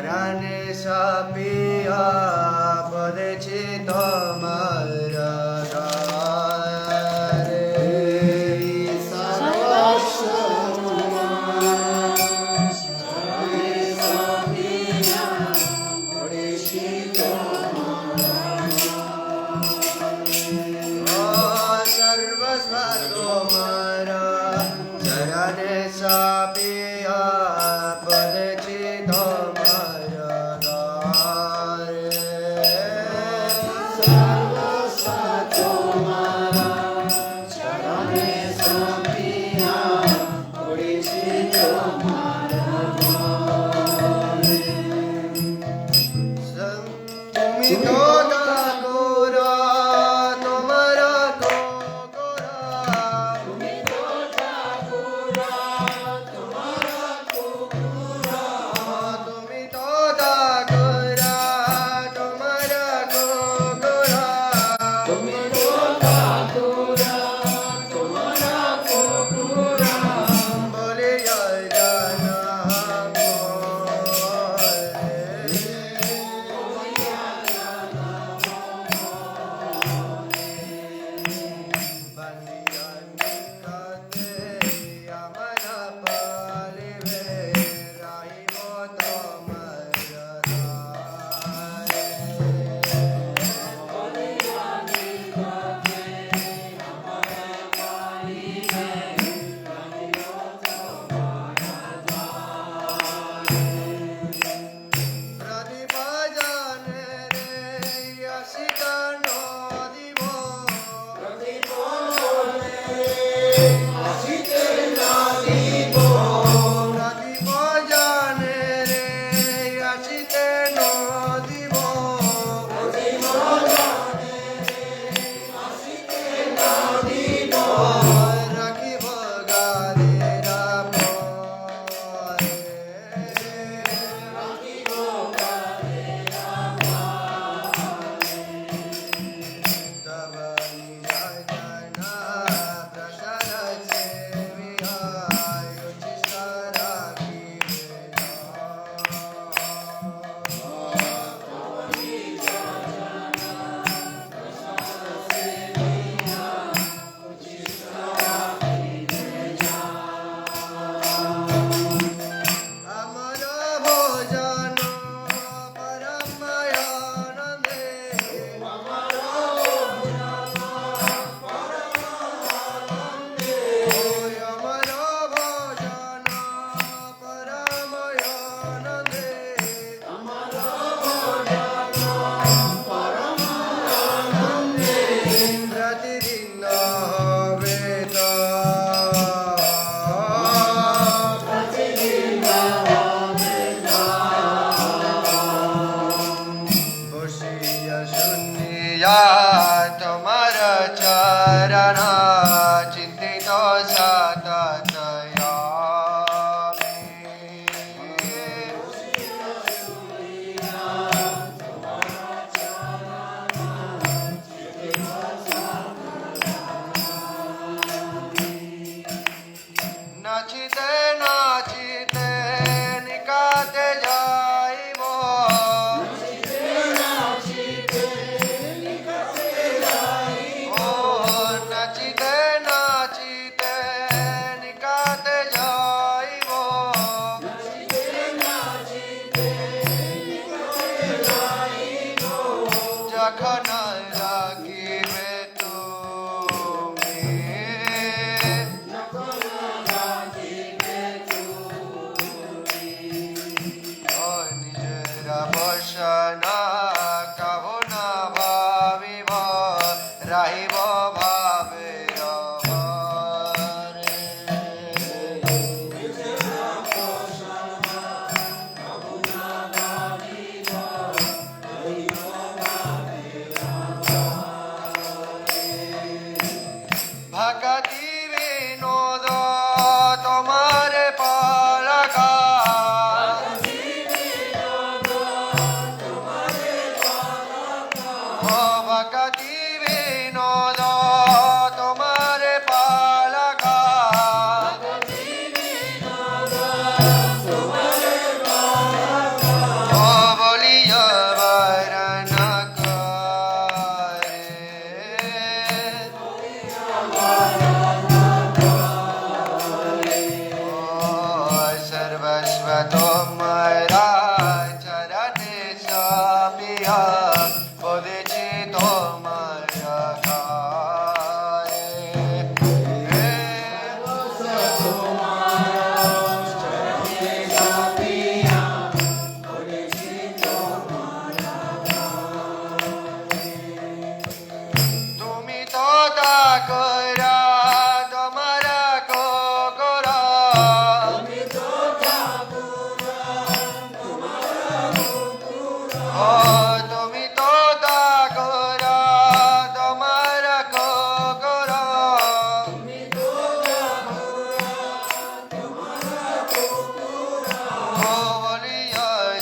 charane sapiya padechito marada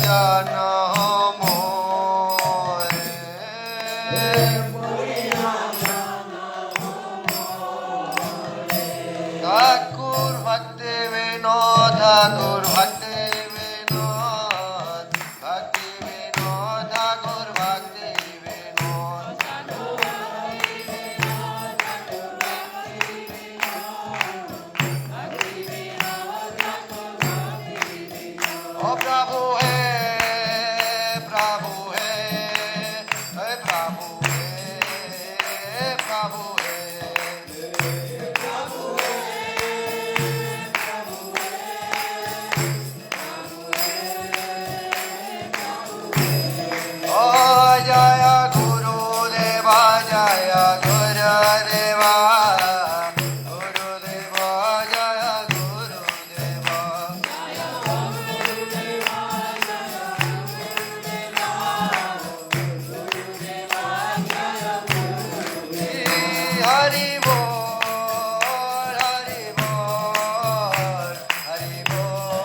bhajana more. Thakur bhakti vinod, Thakur bhakti vinod, bhakti vinod, Thakur bhakti vinod. Oh Prabhu hai, Prabhu hai, hey Prabhu hai, Prabhu hai. Oh Jaya Guru-seva, Jaya Guru-seva, Guru-seva, Jaya Guru-seva. Hari Bol, Hari Bol, Hari Bol,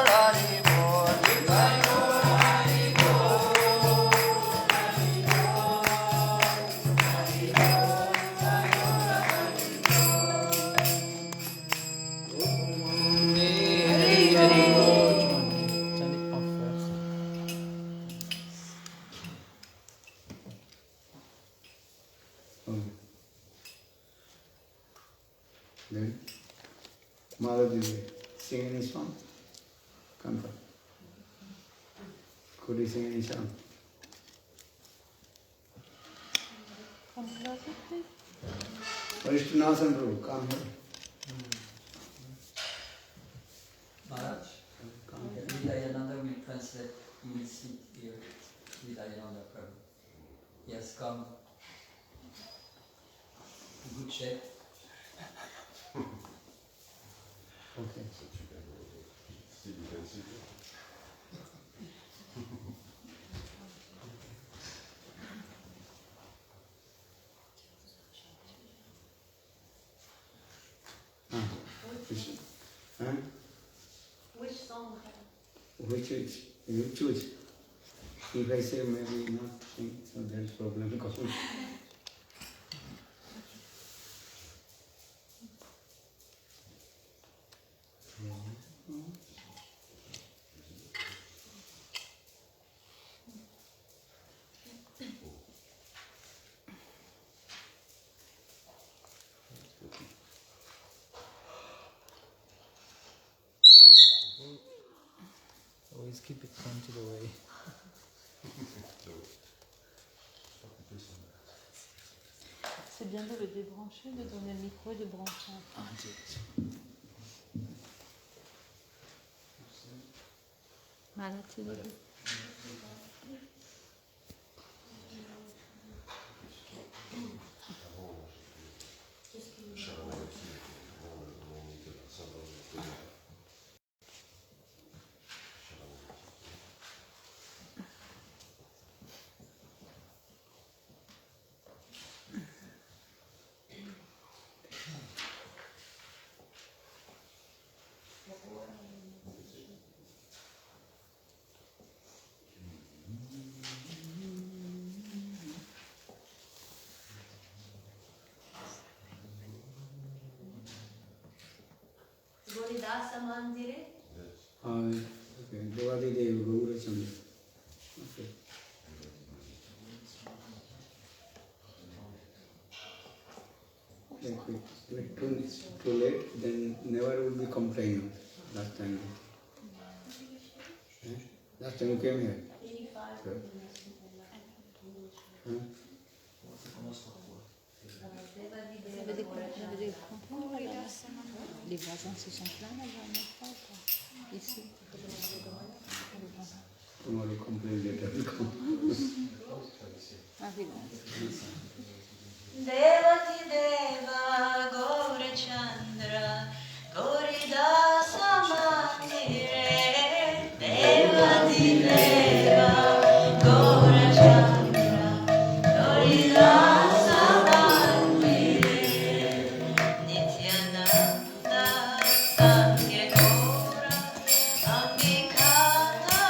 Hari Bol, Hari Then, Maharaja, sing any song? Come on. Could you sing any song? Varishthanasan Prabhu, come here. Maharaj, Vidayananda will translate, he will sit here, Vidayananda Prabhu. He has come in good shape. Okay. Which song? Which is, you choose. If I say maybe not sing, so there's problem. Always keep it pointed away. C'est bien de le débrancher, de donner le micro et de brancher. Malade, c'est le Dasa Mandire? Okay. Devadi Dev Gaurachandra. Okay. Too late, then never would be complained last time. Last time you came here. 85. Les voisins se sont plaints la dernière fois, ici. Tomorrow complain later will come. Devati Deva Gaurachandra Gauridas Mandire Devati Deva Gaurachandra Gauridas Mandire Nityananda Sangye Gaura Ambikata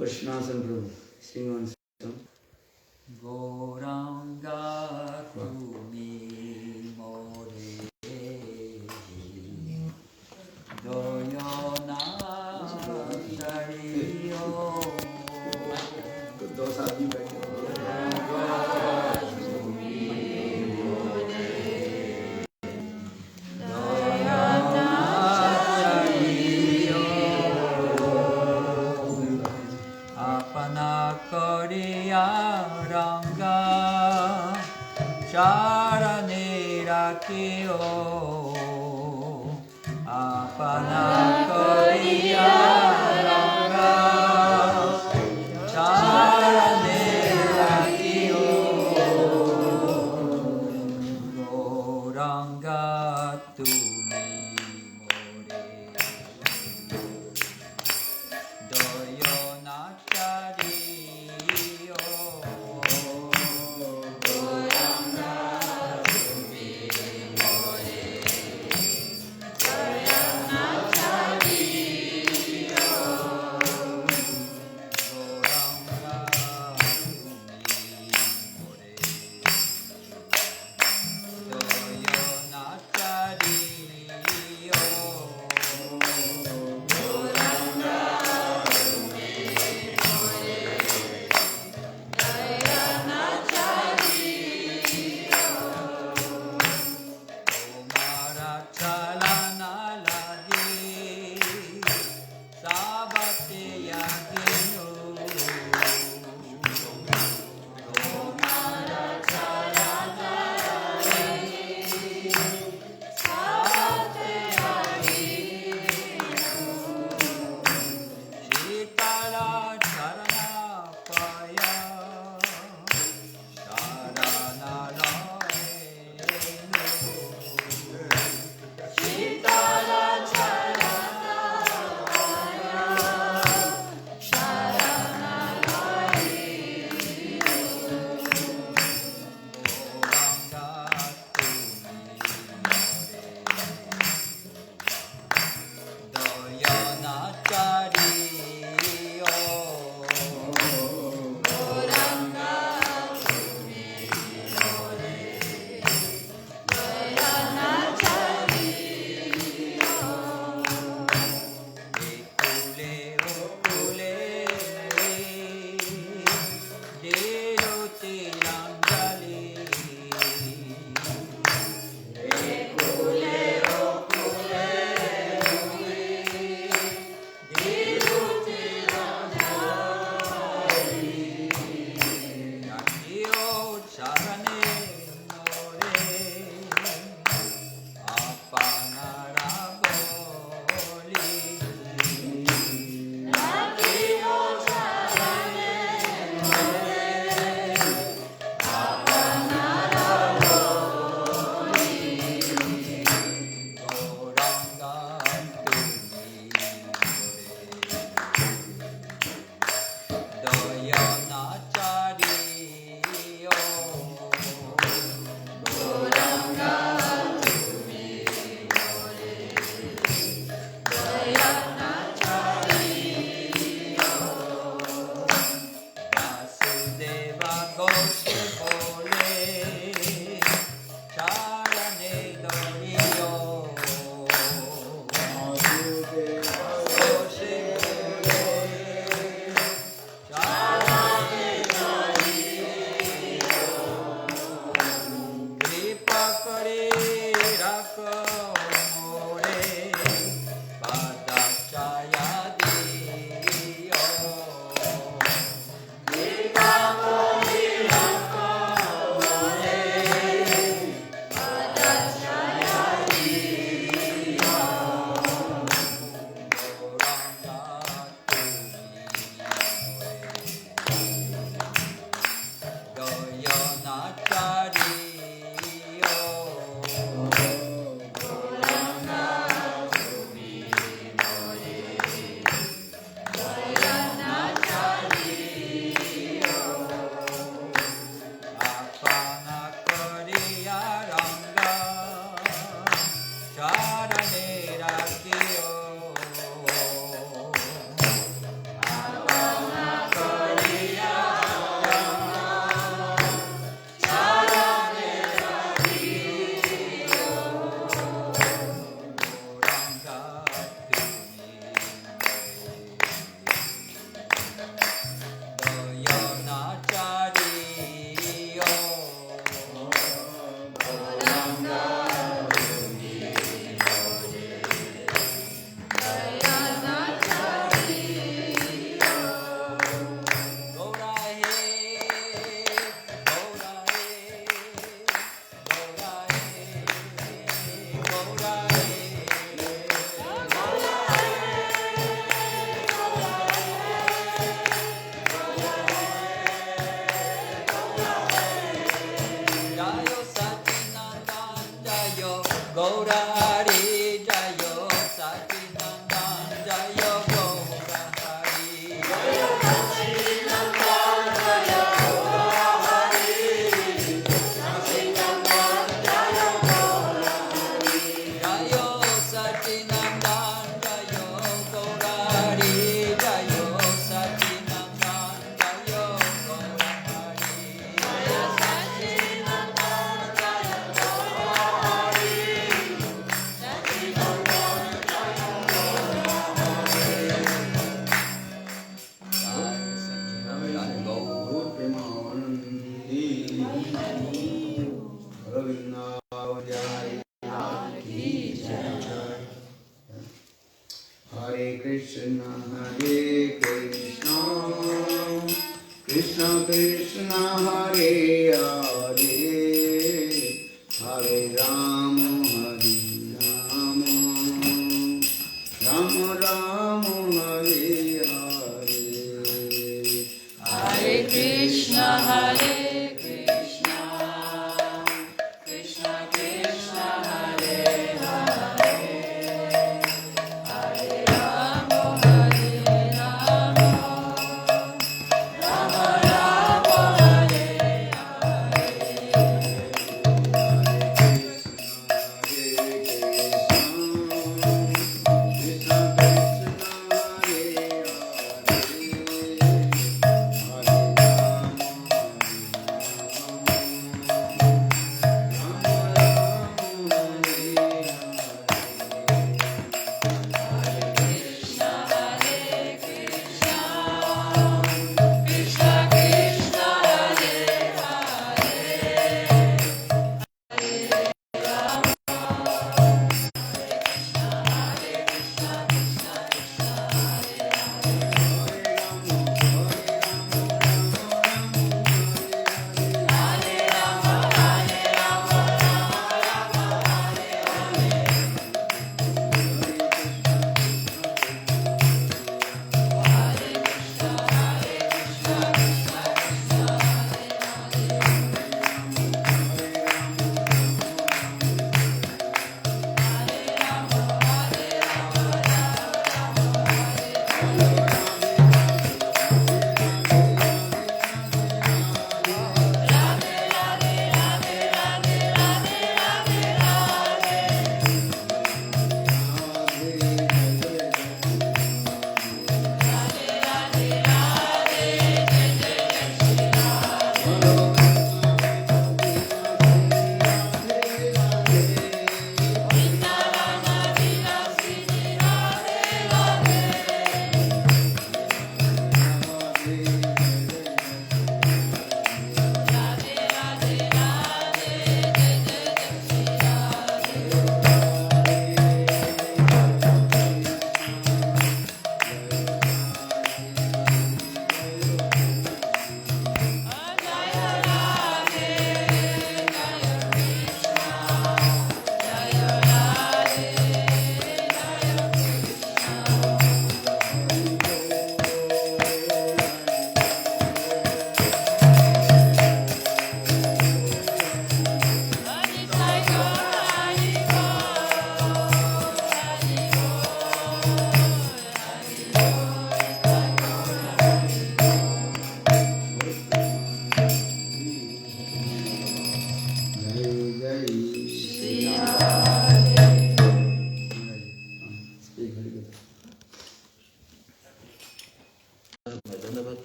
Krishnasan Prabhu, sing one song. Goranga Kumi More Doyona Shariyo दो आदमी बैठे Charane rakyo apana koriya ranga charane rakyo goranga tumi more doyo nachariyo Krishna, Hare Krishna, Krishna Krishna, Hare Hare, Hare Rama, Hare Rama, Rama Rama, Hare Hare. Hare Krishna, Hare Krishna, Krishna Krishna, Hare Hare, Hare Rama, Hare Rama, Rama Rama, Hare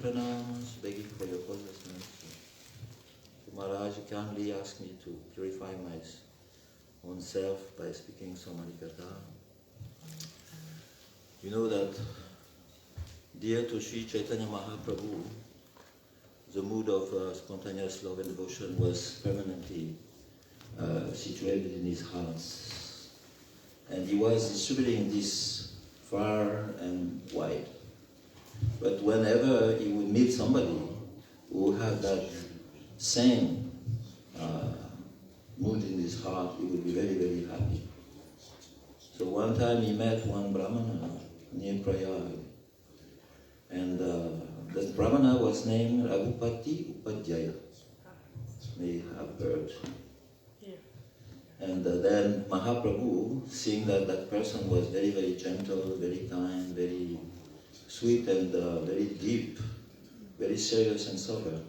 Pranamas, begging for your consciousness. Maharaja kindly asked me to purify my own self by speaking some Arunika. You know that, dear to Sri Chaitanya Mahaprabhu, the mood of spontaneous love and devotion was permanently situated in his heart. And he was distributing this far and wide. But whenever he would meet somebody who had that same mood in his heart, he would be very, very happy. So one time he met one brahmana near preya, and that brahmana was named Raghupati Upadhyaya. May have heard. And then Mahaprabhu, seeing that that person was very, very gentle, very kind, very sweet and very deep, very serious and sober,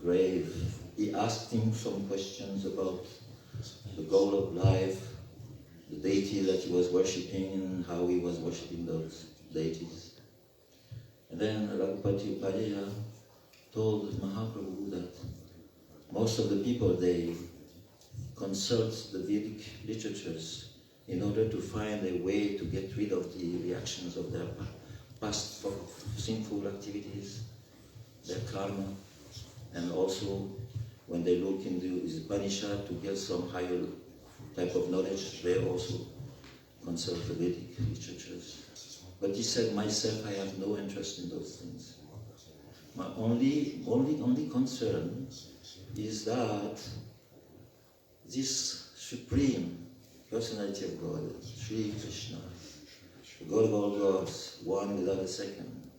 grave, he asked him some questions about the goal of life, the deity that he was worshipping and how he was worshipping those deities. And then Raghupati Upadhyaya told Mahaprabhu that most of the people, they consult the Vedic literatures in order to find a way to get rid of the reactions of their past sinful activities, their karma, and also when they look into the Upanishad to get some higher type of knowledge, they also consult the Vedic literatures. But he said, myself, I have no interest in those things. My only concern is that this Supreme Personality of God, Sri Krishna, the God of all gods, one without a second,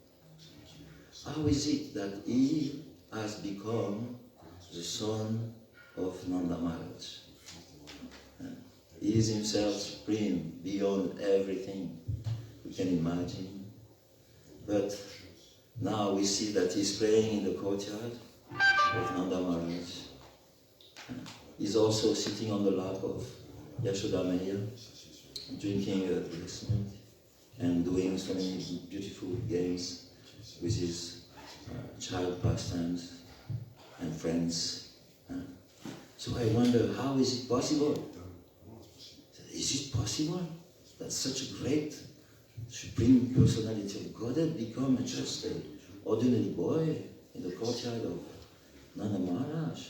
how is it that he has become the son of Nanda Maharaj? He is himself supreme, beyond everything we can imagine. But now we see that he's playing in the courtyard of Nanda Maharaj. He's also sitting on the lap of Yashoda Maya, drinking a blessing and doing so many beautiful games with his child pastimes and friends. So I wonder, how is it possible? Is it possible that such a great Supreme Personality of God had become just an ordinary boy in the courtyard of Nanda Maharaj?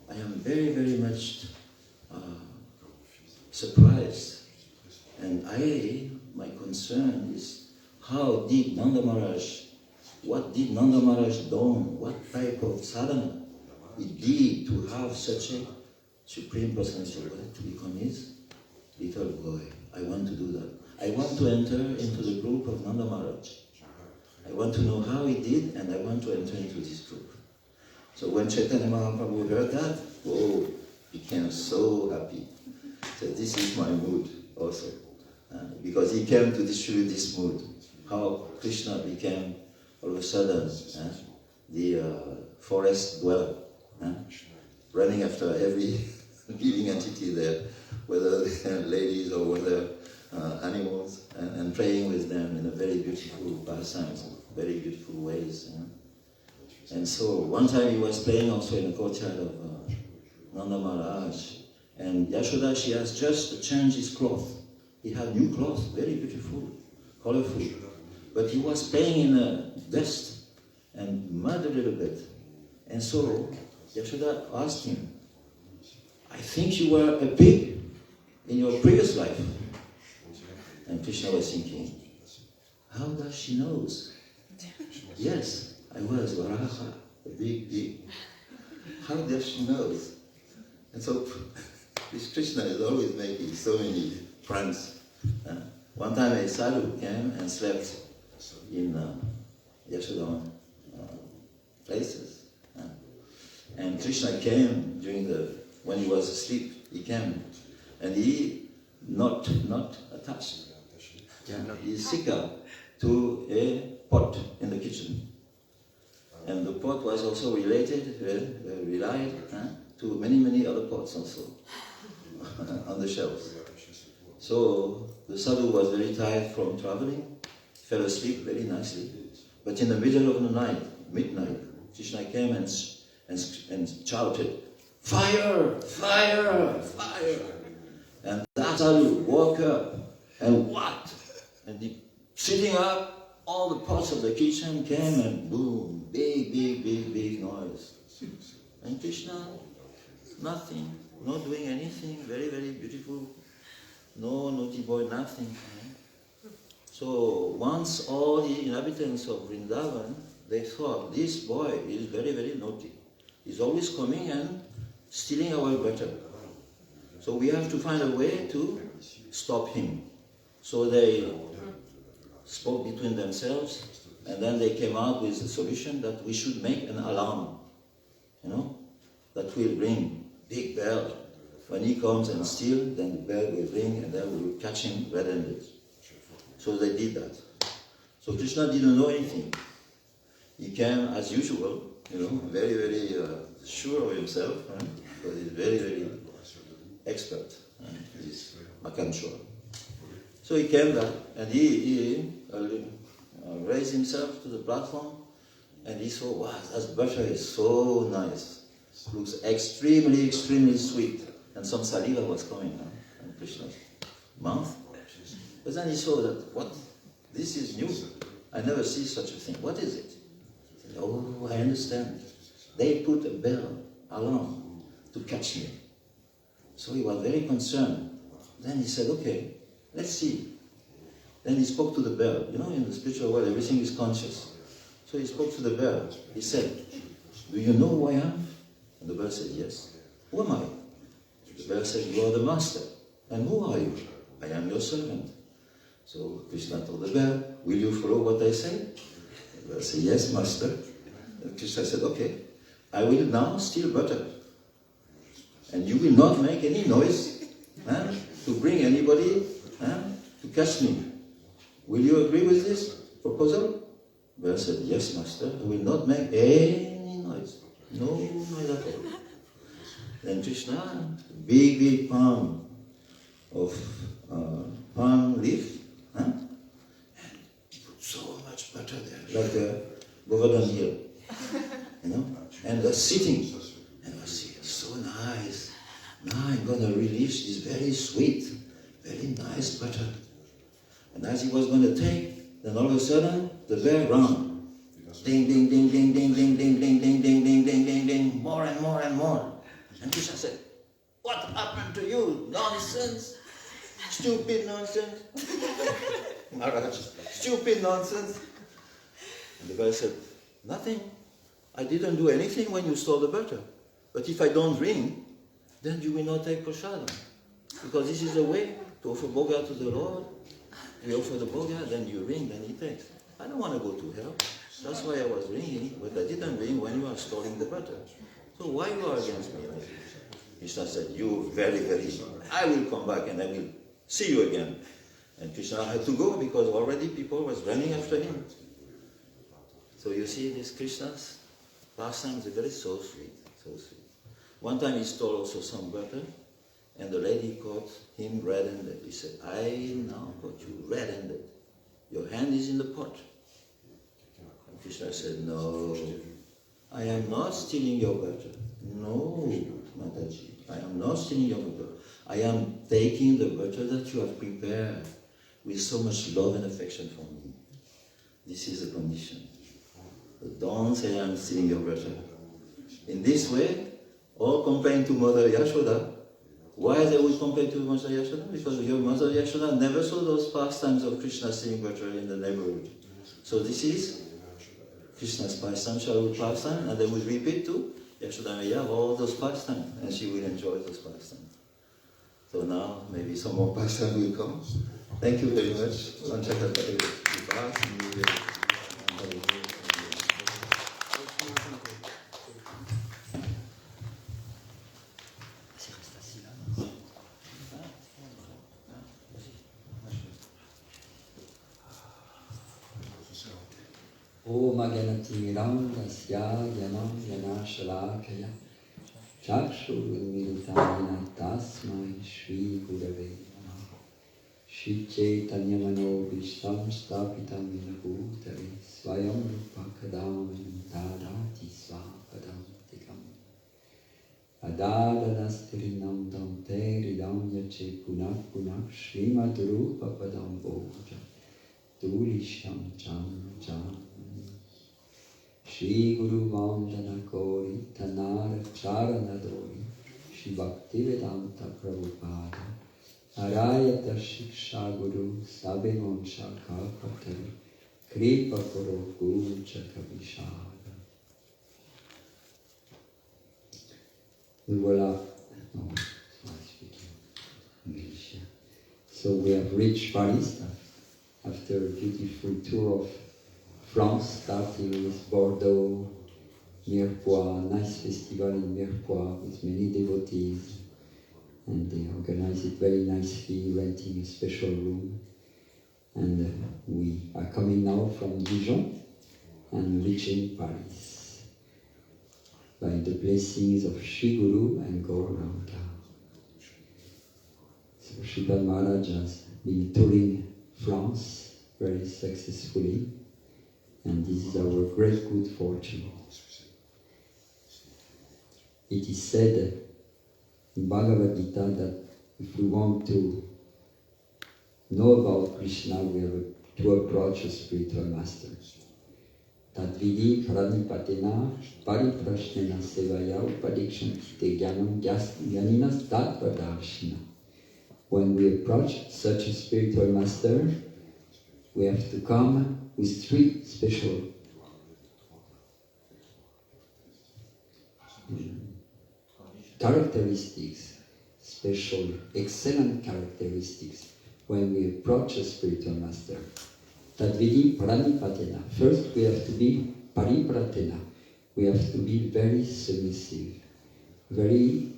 I am very, very much surprised. And my concern is, how did Nanda Maharaj, what did Nanda Maharaj done? What type of sadhana he did to have such a Supreme Personality of God to become his little boy? I want to do that. I want to enter into the group of Nanda Maharaj. I want to know how he did, and I want to enter into this group. So when Chaitanya Mahaprabhu heard that, oh, he became so happy. So this is my mood also. Because he came to distribute this mood. How Krishna became all of a sudden the forest dweller, running after every living entity there, whether they're ladies or whether animals, and playing with them in a very beautiful pastimes, very beautiful ways. And so one time he was playing also in the courtyard of Nanda Maharaj, and Yashoda, she has just changed his cloth. He had new clothes, very beautiful, colorful. But he was playing in a dust and mud a little bit. And so Yashoda asked him, I think you were a pig in your previous life. And Krishna was thinking, how does she know? Yes, I was Varaha, a big pig. How does she know? And so this Krishna is always making so many pranks. One time a sadhu came and slept in Yashoda places. And Krishna came when he was asleep, he came, and he not attached. He sikha to a pot in the kitchen. And the pot was also related to many other pots also on the shelves. So the sadhu was very tired from traveling, fell asleep very nicely. But in the middle of the night, midnight, Krishna came and shouted, "Fire! Fire! Fire!" And that sadhu woke up, and what? And he, sitting up, all the pots of the kitchen came and boom, big noise. And Krishna, nothing, not doing anything, very, very beautiful, no naughty boy, nothing. So once all the inhabitants of Vrindavan, they thought, this boy is very, very naughty. He's always coming and stealing our butter. So we have to find a way to stop him. So they spoke between themselves, and then they came out with the solution that we should make an alarm, that will ring, big bell. When he comes and steals, then the bell will ring, and then we will catch him red-handed. So they did that. So Krishna didn't know anything. He came as usual, very, very sure of himself, because he's very, very expert. He's Makanshwa. So he came there, and he raised himself to the platform, and he saw, wow, that butter is so nice. Looks extremely, extremely sweet. And some saliva was coming on Krishna's mouth. But then he saw that, what? This is new. I never see such a thing. What is it? He said, oh, I understand. They put a bell, alarm, to catch me. So he was very concerned. Then he said, okay, let's see. Then he spoke to the bell. You know, in the spiritual world, everything is conscious. So he spoke to the bell. He said, "Do you know who I am?" And the bell said, "Yes." "Who am I?" The bell said, "You are the master." "And who are you?" "I am your servant." So Krishna told the bell, "Will you follow what I say?" The bell said, "Yes, master." And Krishna said, "Okay, I will now steal butter. And you will not make any noise to bring anybody to catch me. Will you agree with this proposal?" The bell said, "Yes, master, I will not make any noise. No noise at all." Then Krishna, big palm of palm leaf, and put so much butter there, like a Govardhan hill, you know, and was sitting, and was saying, "So nice. Now I'm going to release this very sweet, very nice butter." And as he was going to take, then all of a sudden, the bell rang. Ding, ding, ding, ding, ding, ding, ding, ding, ding, ding, ding, ding, ding, ding, more and more and more. And Krishna said, "What happened to you? Nonsense. Stupid nonsense." Maharaja, stupid nonsense. And the guy said, "Nothing. I didn't do anything when you stole the butter. But if I don't ring, then you will not take prasadam. Because this is the way to offer bhoga to the Lord. You offer the bhoga, then you ring, then he takes. I don't want to go to hell. That's why I was ringing, but I didn't ring when you are stealing the butter. So why you are against me?" Krishna said, "You very, I will come back and I will see you again." And Krishna had to go because already people was running after him. So you see, this Krishna's pastimes are very so sweet, so sweet. One time he stole also some butter, and the lady caught him red-handed. He said, "I now caught you red-handed. Your hand is in the pot." And Krishna said, "No, I am not stealing your butter. No, Mataji, I am not stealing your butter. I am taking the butter that you have prepared with so much love and affection for me. This is the condition. But don't say I am stealing your butter." In this way, all complain to Mother Yashoda. Why they would complain to Mother Yashoda? Because your Mother Yashoda never saw those pastimes of Krishna stealing butter in the neighborhood. So this is Krishna's pastime, childhood pastime, and they would repeat to Yashoda Maya all those pastimes, and she will enjoy those pastimes. So now maybe some more pastimes will come. Thank you very much. Om Aganati Randasya Yanam Yanashalakaya Chakshu Militana Tasmai Shri Gurave Namaha Shri Chaitanya Mano Vishtam Stapitam Vinabhutare Swayam Rupa Kadam Tadati Svapadam Tikam Adadanastirinam Dam Teridam Yache Punak Punak Srimad Rupa Padam Boja Tulisham Cham Cham Shri Guru Vandana Kori Tanara Charana Dori Shri Bhaktivedanta Prabhupada Arayata Shiksha Guru Sabimon Shaka Patari Kripa Koro Guru Chakavishada. Voilà. No, I speak English. So we have reached Paris after a beautiful tour of France, starting with Bordeaux, Mirepoix, nice festival in Mirepoix with many devotees, and they organized it very nicely, renting a special room. And we are coming now from Dijon and reaching Paris by the blessings of Shri Guru and Gauranga. So Srila Maharaja has been touring France very successfully, and this is our great good fortune. It is said in Bhagavad Gita that if we want to know about Krishna, we have to approach a spiritual master. Tad-viddhi pranipatena pariprasnena sevaya upadikshante jnanam jnaninas tattva-darshinah. When we approach such a spiritual master, we have to come with 3 special characteristics, special, excellent characteristics when we approach a spiritual master. Tad-viddhi pranipatena. First, we have to be pariprasnena. We have to be very submissive, very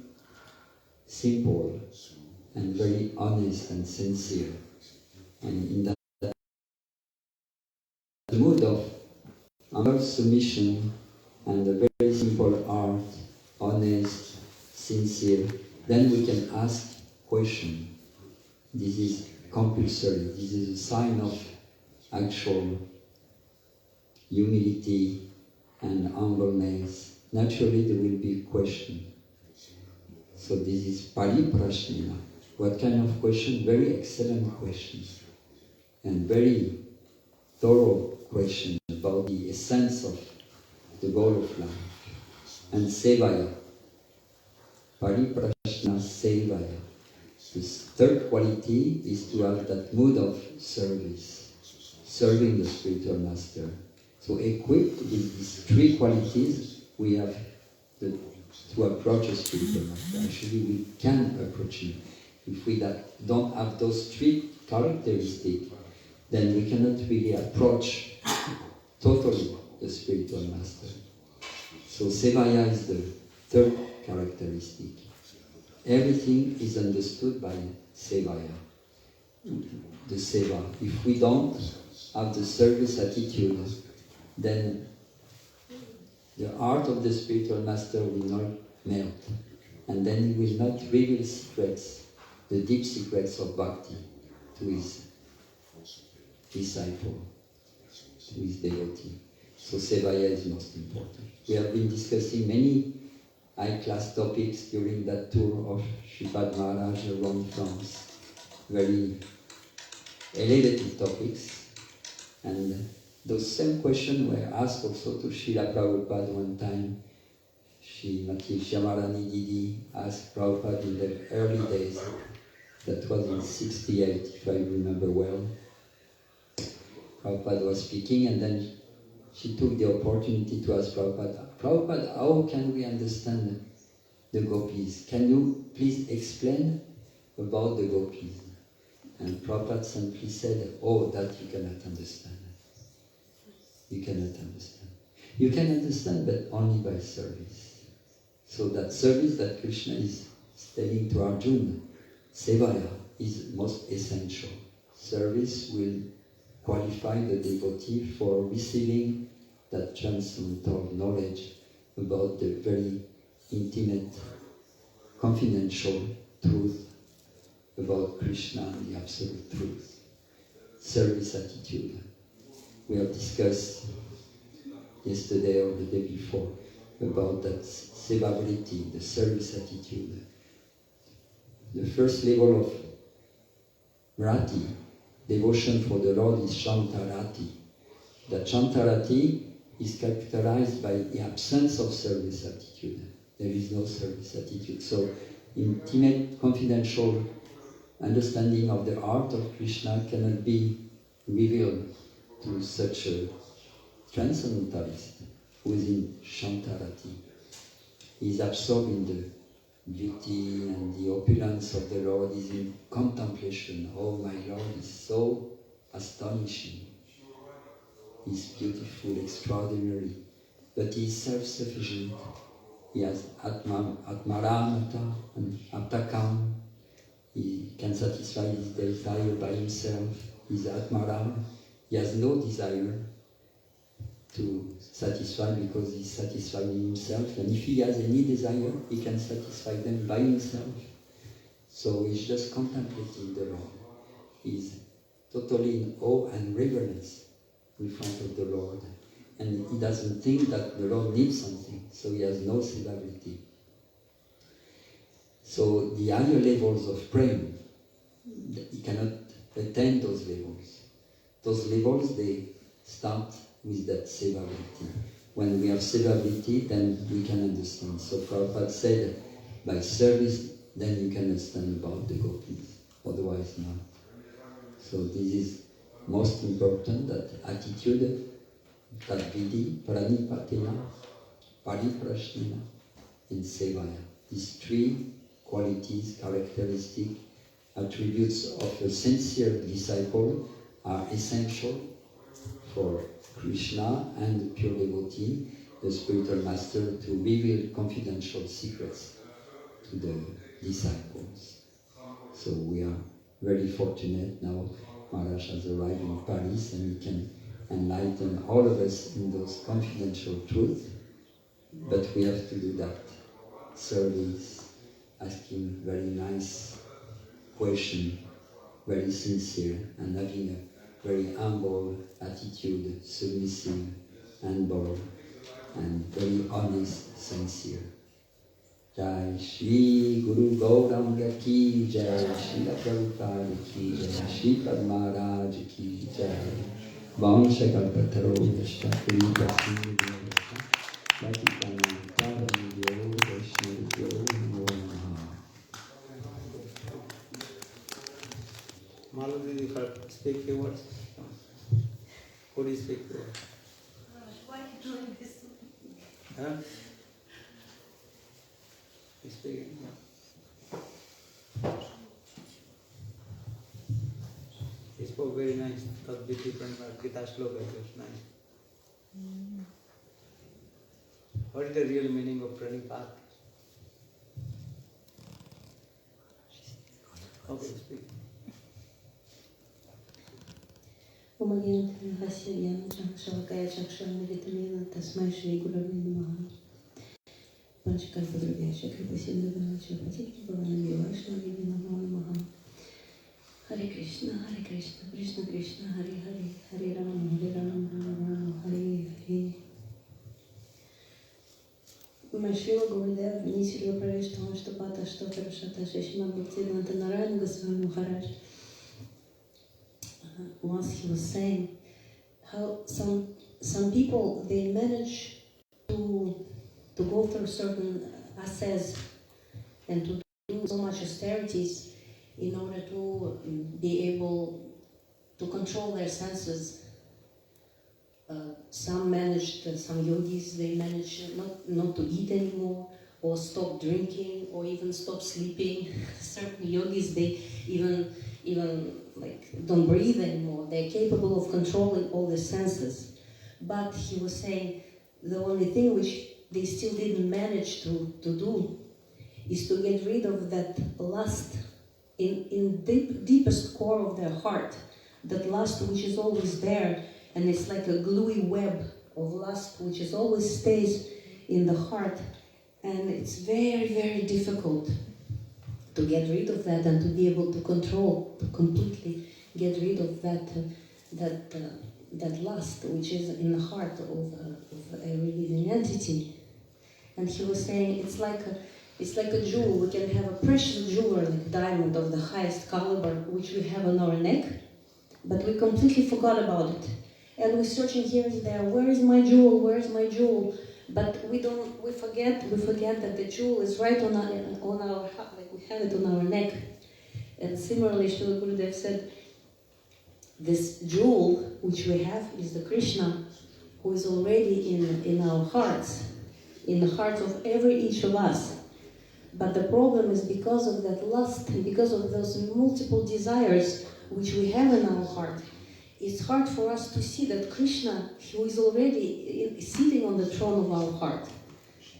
simple, and very honest and sincere. And in that mood of humble submission and a very simple heart, honest, sincere, then we can ask questions. This is compulsory. This is a sign of actual humility and humbleness. Naturally, there will be question. So this is pariprasnena. What kind of question? Very excellent questions and very thorough question about the essence of the goal of life. And sevaya, pariprasnena sevaya. The third quality is to have that mood of service, serving the spiritual master. So equipped with these 3 qualities, we have to approach a spiritual master. Actually, we can approach him. If we don't have those 3 characteristics, then we cannot really approach totally the spiritual master. So sevaya is the third characteristic. Everything is understood by sevaya, the seva. If we don't have the service attitude, then the heart of the spiritual master will not melt, and then he will not reveal secrets, the deep secrets of bhakti to his disciple, to his devotee. So sevaya is most important. We have been discussing many high-class topics during that tour of Srila Maharaja around France. Very elevated topics. And those same questions were asked also to Srila Prabhupada one time. Srimati Shyamarani Didi asked Prabhupada in the early days, that was in 68, if I remember well. Prabhupada was speaking, and then she took the opportunity to ask Prabhupada, Prabhupada, how can we understand the gopis? Can you please explain about the gopis? And Prabhupada simply said, oh, that you cannot understand. You cannot understand. You can understand, but only by service. So that service that Krishna is telling to Arjuna, sevaya, is most essential. Service will qualify the devotee for receiving that transcendental knowledge about the very intimate, confidential truth about Krishna and the absolute truth. Service attitude. We have discussed yesterday or the day before about that sevability, the service attitude. The first level of rati, devotion for the Lord, is Shankaracharya. That Shankaracharya is characterized by the absence of service attitude. There is no service attitude. So intimate, confidential understanding of the heart of Krishna cannot be revealed to such a transcendentalist who is in Shankaracharya. He is absorbed in the beauty and the opulence of the Lord, is in contemplation. Oh, my Lord is so astonishing. He's beautiful, extraordinary, but he is self-sufficient. He has Atma, Atmaramata and Aptakam. He can satisfy his desire by himself. He's Atmaram. He has no desire to satisfy because he's satisfying himself. And if he has any desire, he can satisfy them by himself. So he's just contemplating the Lord. He's totally in awe and reverence in front of the Lord. And he doesn't think that the Lord needs something, so he has no severity. So the higher levels of prema, he cannot attain those levels. Those levels, they start with that severity. When we have severity, then we can understand. So Prabhupada said, by service, then you can understand about the gopis, otherwise not. So this is most important, that attitude, that viddhi, pranipatena, pariprasnena, and sevaya. These three qualities, characteristics, attributes of a sincere disciple are essential for Krishna and the pure devotee, the spiritual master, to reveal confidential secrets to the disciples. So we are very fortunate now. Maharaja has arrived in Paris and he can enlighten all of us in those confidential truths. But we have to do that service, asking very nice question, very sincere, and having a very humble attitude, submissive, humble, and very honest, sincere. Jai Shri Guru Gauranga ki Jai, Srila Prabhupada ki Jai, Shri Maharaja ki Jai, Vansha Kalpataro Yashta pariprasnena Vatikana Charanidyo Vaishnavyo Namo Namaha. Maladi, speak your words. Who do you speak to? Why are you doing this? Huh? You speak. He spoke very nice. Tattva-darshinah, Gita sloka, it was nice. What is the real meaning of pranipatena? Okay, speak. Kama-chakshu, Shankaracharya, nivedana, tasmai Shri Guru-seva Namaha. Panchakalpa-druvya, Kripa-sindhu-vana, Vana, Vaishnava Namo Namaha. Hare Krishna, Krishna Krishna, Hare Hare, Hare Rama, Rama Rama, Hare Hare. My Srila Gurudev, Nisila Parishtam, Shtapata, Shtaparashata, Shishma Bhaktivedanta Narayana Goswami Maharaj. Once he was saying how some people, they manage to go through certain ascets and to do so much austerities in order to be able to control their senses. Some yogis, they manage not to eat anymore, or stop drinking, or even stop sleeping. Certain yogis, they even like don't breathe anymore. They're capable of controlling all the senses. But he was saying the only thing which they still didn't manage to do is to get rid of that lust in deepest core of their heart. That lust which is always there, and it's like a gluey web of lust which is always stays in the heart, and it's very, very difficult to get rid of that and to be able to control, to completely get rid of that lust which is in the heart of a living entity. And he was saying it's like a jewel. We can have a precious jewel like diamond of the highest caliber which we have on our neck, but we completely forgot about it. And we're searching here and there, where is my jewel, where is my jewel? But we forget that the jewel is right on our heart, like we have it on our neck. And similarly, Srila Gurudev said, this jewel which we have is the Krishna, who is already in our hearts, in the hearts of each of us. But the problem is because of that lust and because of those multiple desires which we have in our heart, it's hard for us to see that Krishna, who is already sitting on the throne of our heart.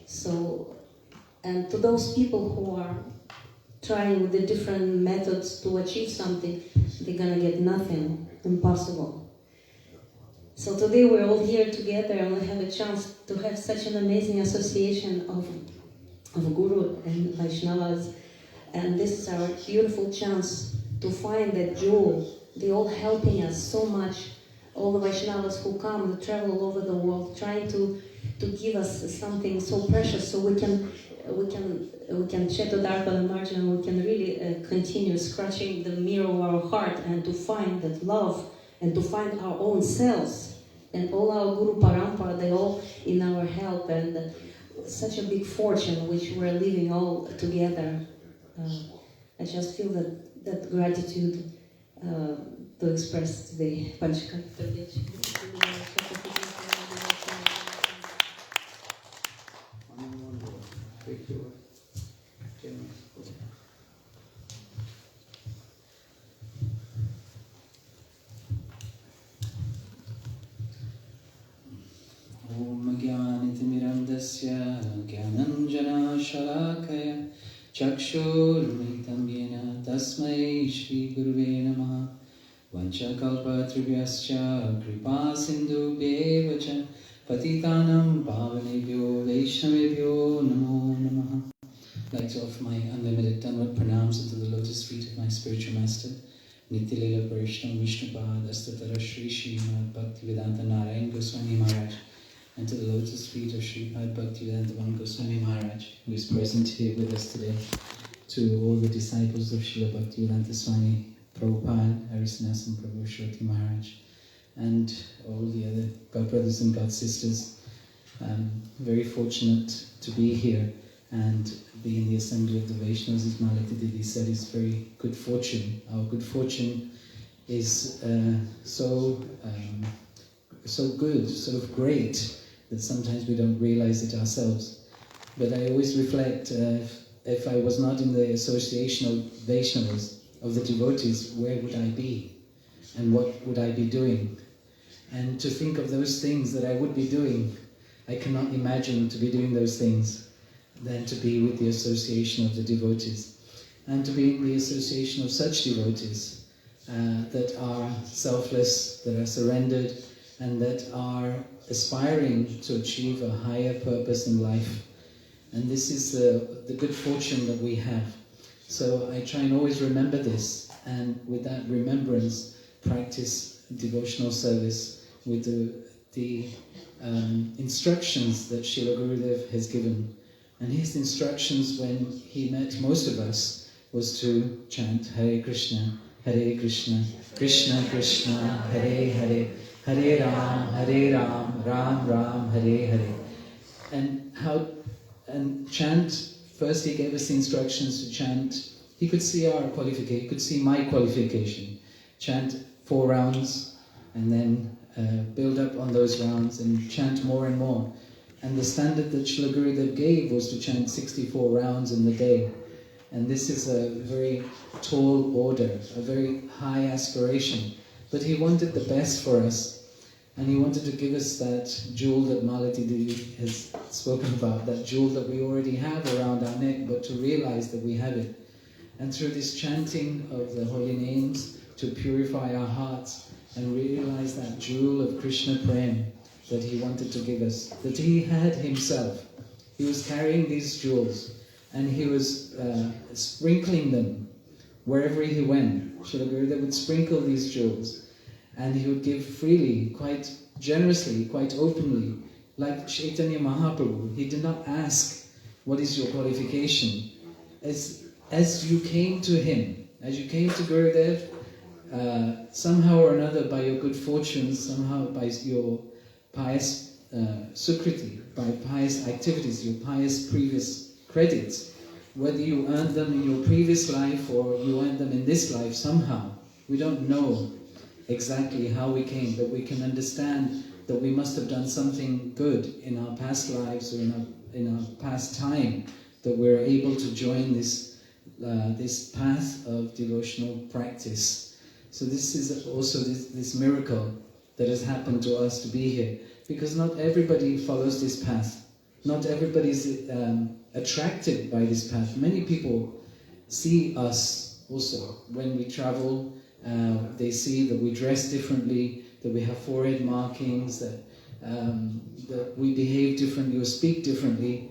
So, and to those people who are trying with the different methods to achieve something, they're gonna get nothing, impossible. So today we're all here together and we have a chance to have such an amazing association of Guru and Vaishnavas. And this is our beautiful chance to find that jewel. They're all helping us so much. All the Vaishnavas who come, they travel all over the world, trying to give us something so precious, so we can Chetodarpa the margin, and we can really continue scratching the mirror of our heart and to find that love and to find our own selves. And all our Guru Parampara, they all in our help, and such a big fortune which we're living all together. I just feel that gratitude to express the Panchaka. Mirandasya Gyananjana Shalakaya Chakshurmritam Yena Tasmai Shri Guruve Namaha Vanchakalpatribhyascha Kripa Sindhubhyevacha Patitanam Pavanebhyo Vaishnavebhyo Namo Namaha. I'd like to offer my unlimited Dhanvat pranams into the lotus feet of my spiritual master, Nityalila Parishtam Vishnupad Astatara Shri Srimad Bhaktivedanta Narayan Goswami Maharaj, and to the lotus feet of Sripad Bhaktivedanta Goswami Maharaj, who is present here with us today, to all the disciples of Srila Bhaktivedanta Swami Prabhupada, Harisanasam Prabhu Shoti Maharaj, and all the other God brothers and God sisters. Very fortunate to be here and be in the assembly of the Vaishnavas, as Malati Didi said, is very good fortune. Our good fortune is so good, sort of great, that sometimes we don't realize it ourselves. But I always reflect, if I was not in the association of Vaishnavas, of the devotees, where would I be? And what would I be doing? And to think of those things that I would be doing, I cannot imagine to be doing those things than to be with the association of the devotees. And to be in the association of such devotees that are selfless, that are surrendered, and that are aspiring to achieve a higher purpose in life. And this is the good fortune that we have. So I try and always remember this, and with that remembrance, practice devotional service with the instructions that Srila Gurudev has given. And his instructions when he met most of us was to chant Hare Krishna, Krishna Krishna, Hare Hare, Hare Ram, Ram Ram, Hare Hare. And chant. First he gave us the instructions to chant. He could see our qualification, he could see my qualification. Chant 4 rounds and then build up on those rounds and chant more and more. And the standard that Srila Gurudev gave was to chant 64 rounds in the day. And this is a very tall order, a very high aspiration. But he wanted the best for us. And he wanted to give us that jewel that Malati Devi has spoken about, that jewel that we already have around our neck, but to realize that we have it. And through this chanting of the holy names, to purify our hearts and realize that jewel of Krishna Prem that he wanted to give us, that he had himself. He was carrying these jewels and he was sprinkling them wherever he went. Srila Gurudev would sprinkle these jewels. And he would give freely, quite generously, quite openly, like Chaitanya Mahaprabhu. He did not ask, what is your qualification? As you came to him, as you came to Gurudev, somehow or another, by your good fortune, somehow by your pious sukriti, by pious activities, your pious previous credits, whether you earned them in your previous life or you earned them in this life somehow, we don't know exactly how we came, but we can understand that we must have done something good in our past lives or in our past time, that we're able to join this path of devotional practice. So this is also this miracle that has happened to us to be here, because not everybody follows this path. Not everybody is attracted by this path. Many people see us also when we travel. They see that we dress differently, that we have forehead markings, that we behave differently or speak differently.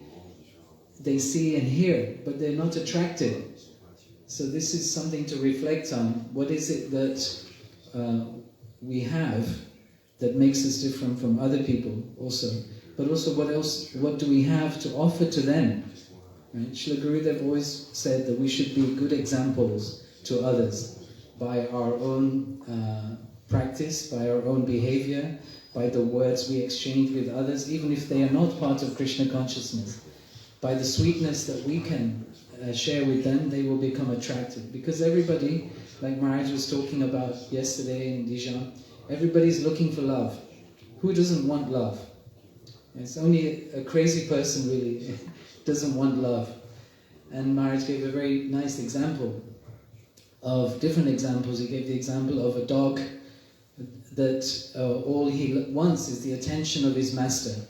They see and hear, but they're not attracted. So this is something to reflect on. What is it that we have that makes us different from other people also? But also what do we have to offer to them? Right? Srila Gurudev always said that we should be good examples to others, by our own practice, by our own behavior, by the words we exchange with others, even if they are not part of Krishna consciousness. By the sweetness that we can share with them, they will become attracted. Because everybody like Maharaj was talking about yesterday in Dijon, everybody's looking for love. Who doesn't want love? It's only a crazy person really doesn't want love. And Maharaj gave a very nice example of different examples. He gave the example of a dog that all he wants is the attention of his master.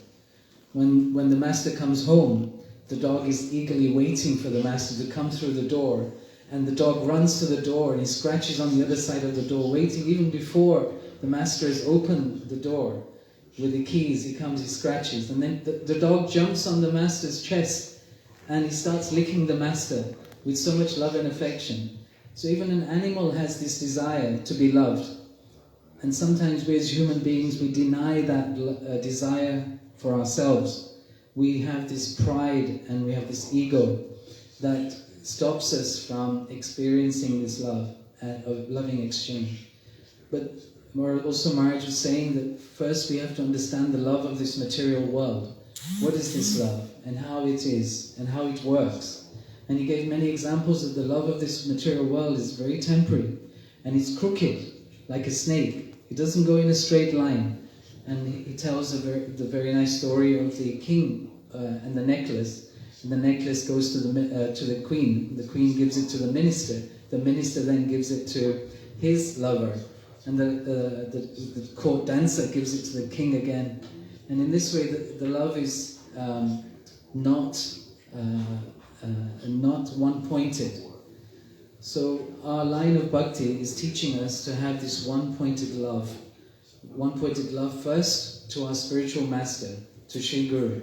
When the master comes home, the dog is eagerly waiting for the master to come through the door, and the dog runs to the door and he scratches on the other side of the door, waiting even before the master has opened the door. With the keys, he comes, he scratches, and then the dog jumps on the master's chest and he starts licking the master with so much love and affection. So even an animal has this desire to be loved. And sometimes we as human beings, we deny that desire for ourselves. We have this pride and we have this ego that stops us from experiencing this love, of loving exchange. But also Maharaj was saying that first we have to understand the love of this material world. What is this love and how it is and how it works? And he gave many examples that the love of this material world is very temporary and it's crooked like a snake. It doesn't go in a straight line. And he tells the very nice story of the king and the necklace. And the necklace goes to the queen. The queen gives it to the minister. The minister then gives it to his lover. And the court dancer gives it to the king again. And in this way, the love is not one-pointed. So our line of bhakti is teaching us to have this one-pointed love. One-pointed love first to our spiritual master, to Sri Guru.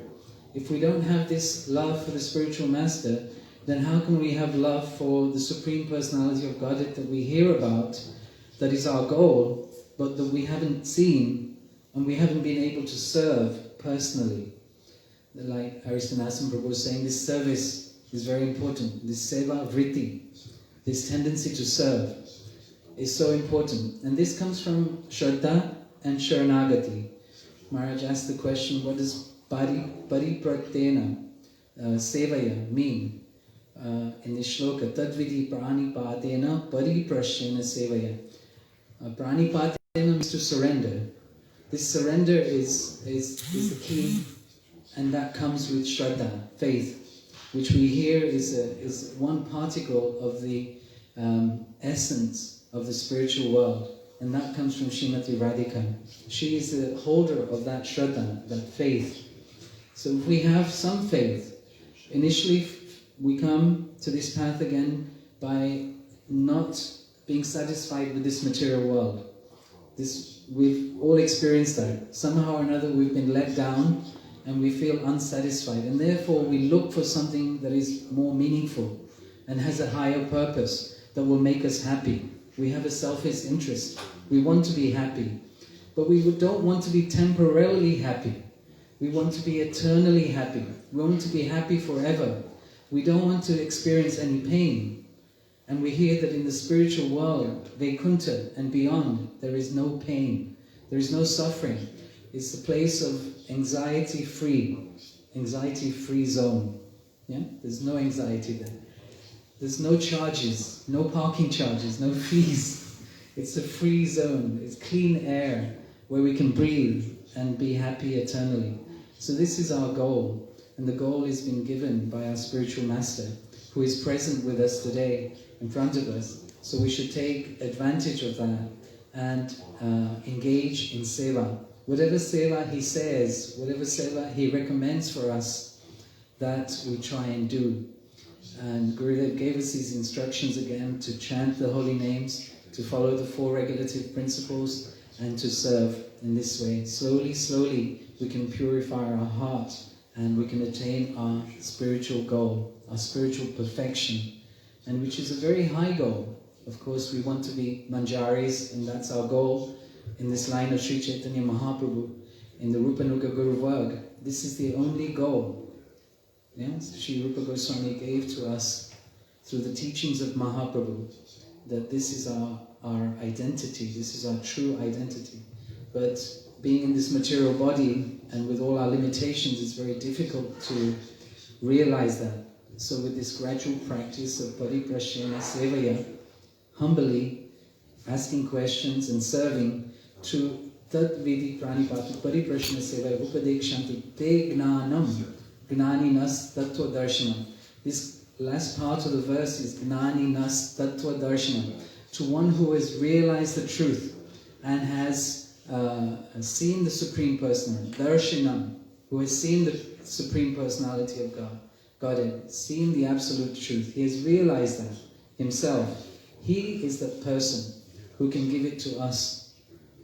If we don't have this love for the spiritual master, then how can we have love for the Supreme Personality of Godhead that we hear about, that is our goal, but that we haven't seen and we haven't been able to serve personally? Like Aristanasam Prabhu was saying, this service is very important. This seva vritti, this tendency to serve, is so important. And this comes from Shraddha and Sharanagati. Maharaj asked the question, what does pariprasnena, sevaya, mean? In this sloka, tadvidhi pranipatena pariprasnena sevaya. Pranipatena means to surrender. This surrender is the key, and that comes with Shraddha, faith, which we hear is one particle of the essence of the spiritual world. And that comes from Srimati Radhika. She is the holder of that Shraddha, that faith. So if we have some faith, initially we come to this path again by not being satisfied with this material world. We've all experienced that. Somehow or another we've been let down and we feel unsatisfied. And therefore we look for something that is more meaningful and has a higher purpose that will make us happy. We have a selfish interest. We want to be happy. But we don't want to be temporarily happy. We want to be eternally happy. We want to be happy forever. We don't want to experience any pain. And we hear that in the spiritual world, Vaikuntha and beyond, there is no pain. There is no suffering. It's the place of anxiety-free zone. Yeah? There's no anxiety there. There's no charges, no parking charges, no fees. It's a free zone. It's clean air where we can breathe and be happy eternally. So this is our goal. And the goal has been given by our spiritual master, who is present with us today in front of us. So we should take advantage of that and engage in seva. Whatever seva he says, whatever seva he recommends for us, that we try and do. And Gurudev gave us these instructions again to chant the holy names, to follow the 4 regulative principles, and to serve in this way. Slowly, slowly, we can purify our heart and we can attain our spiritual goal, our spiritual perfection, and which is a very high goal. Of course, we want to be manjaris, and that's our goal in this line of Sri Chaitanya Mahaprabhu, in the Rupanuga Guru Varg. This is the only goal. Yes, Sri Rupa Goswami gave to us through the teachings of Mahaprabhu, that this is our identity, this is our true identity. But being in this material body and with all our limitations, it's very difficult to realize that. So with this gradual practice of pariprasnena sevaya, humbly asking questions and serving through tat viddhi pranipatena pariprasnena sevaya upadekshanti te gnanam gnaninas tattva-darshinah. This last part of the verse is gnaninas tattva-darshinah. To one who has realized the truth and has seen the Supreme Personality, darshinam, who has seen the Supreme Personality of Godhead, seen the absolute truth. He has realized that himself. He is the person who can give it to us.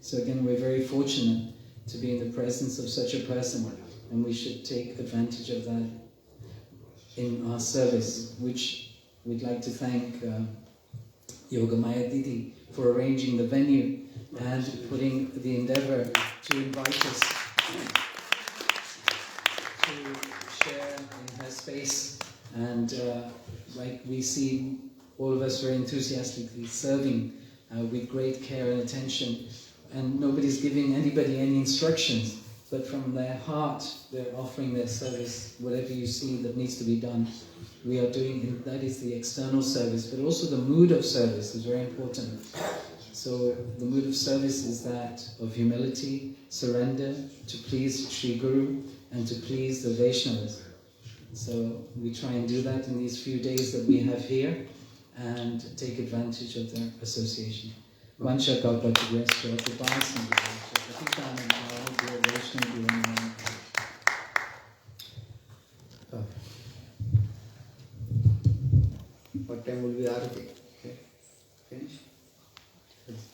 So again, we're very fortunate to be in the presence of such a person, and we should take advantage of that in our service, which we'd like to thank Yogamaya Didi for arranging the venue and putting the endeavor to invite us to share in her space. And like we see all of us very enthusiastically serving with great care and attention, and nobody's giving anybody any instructions, but from their heart they're offering their service. Whatever you see that needs to be done, we are doing. That is the external service, but also the mood of service is very important. So the mood of service is that of humility, surrender to please Sri Guru and to please the Vaishnavas. So we try and do that in these few days that we have here and take advantage of their association. Vancha kalpataryasya kripasindhubhyo patitanam pavanebhyo vaishnavabhyo namo namaha. What time will be Arati? Okay. Finish?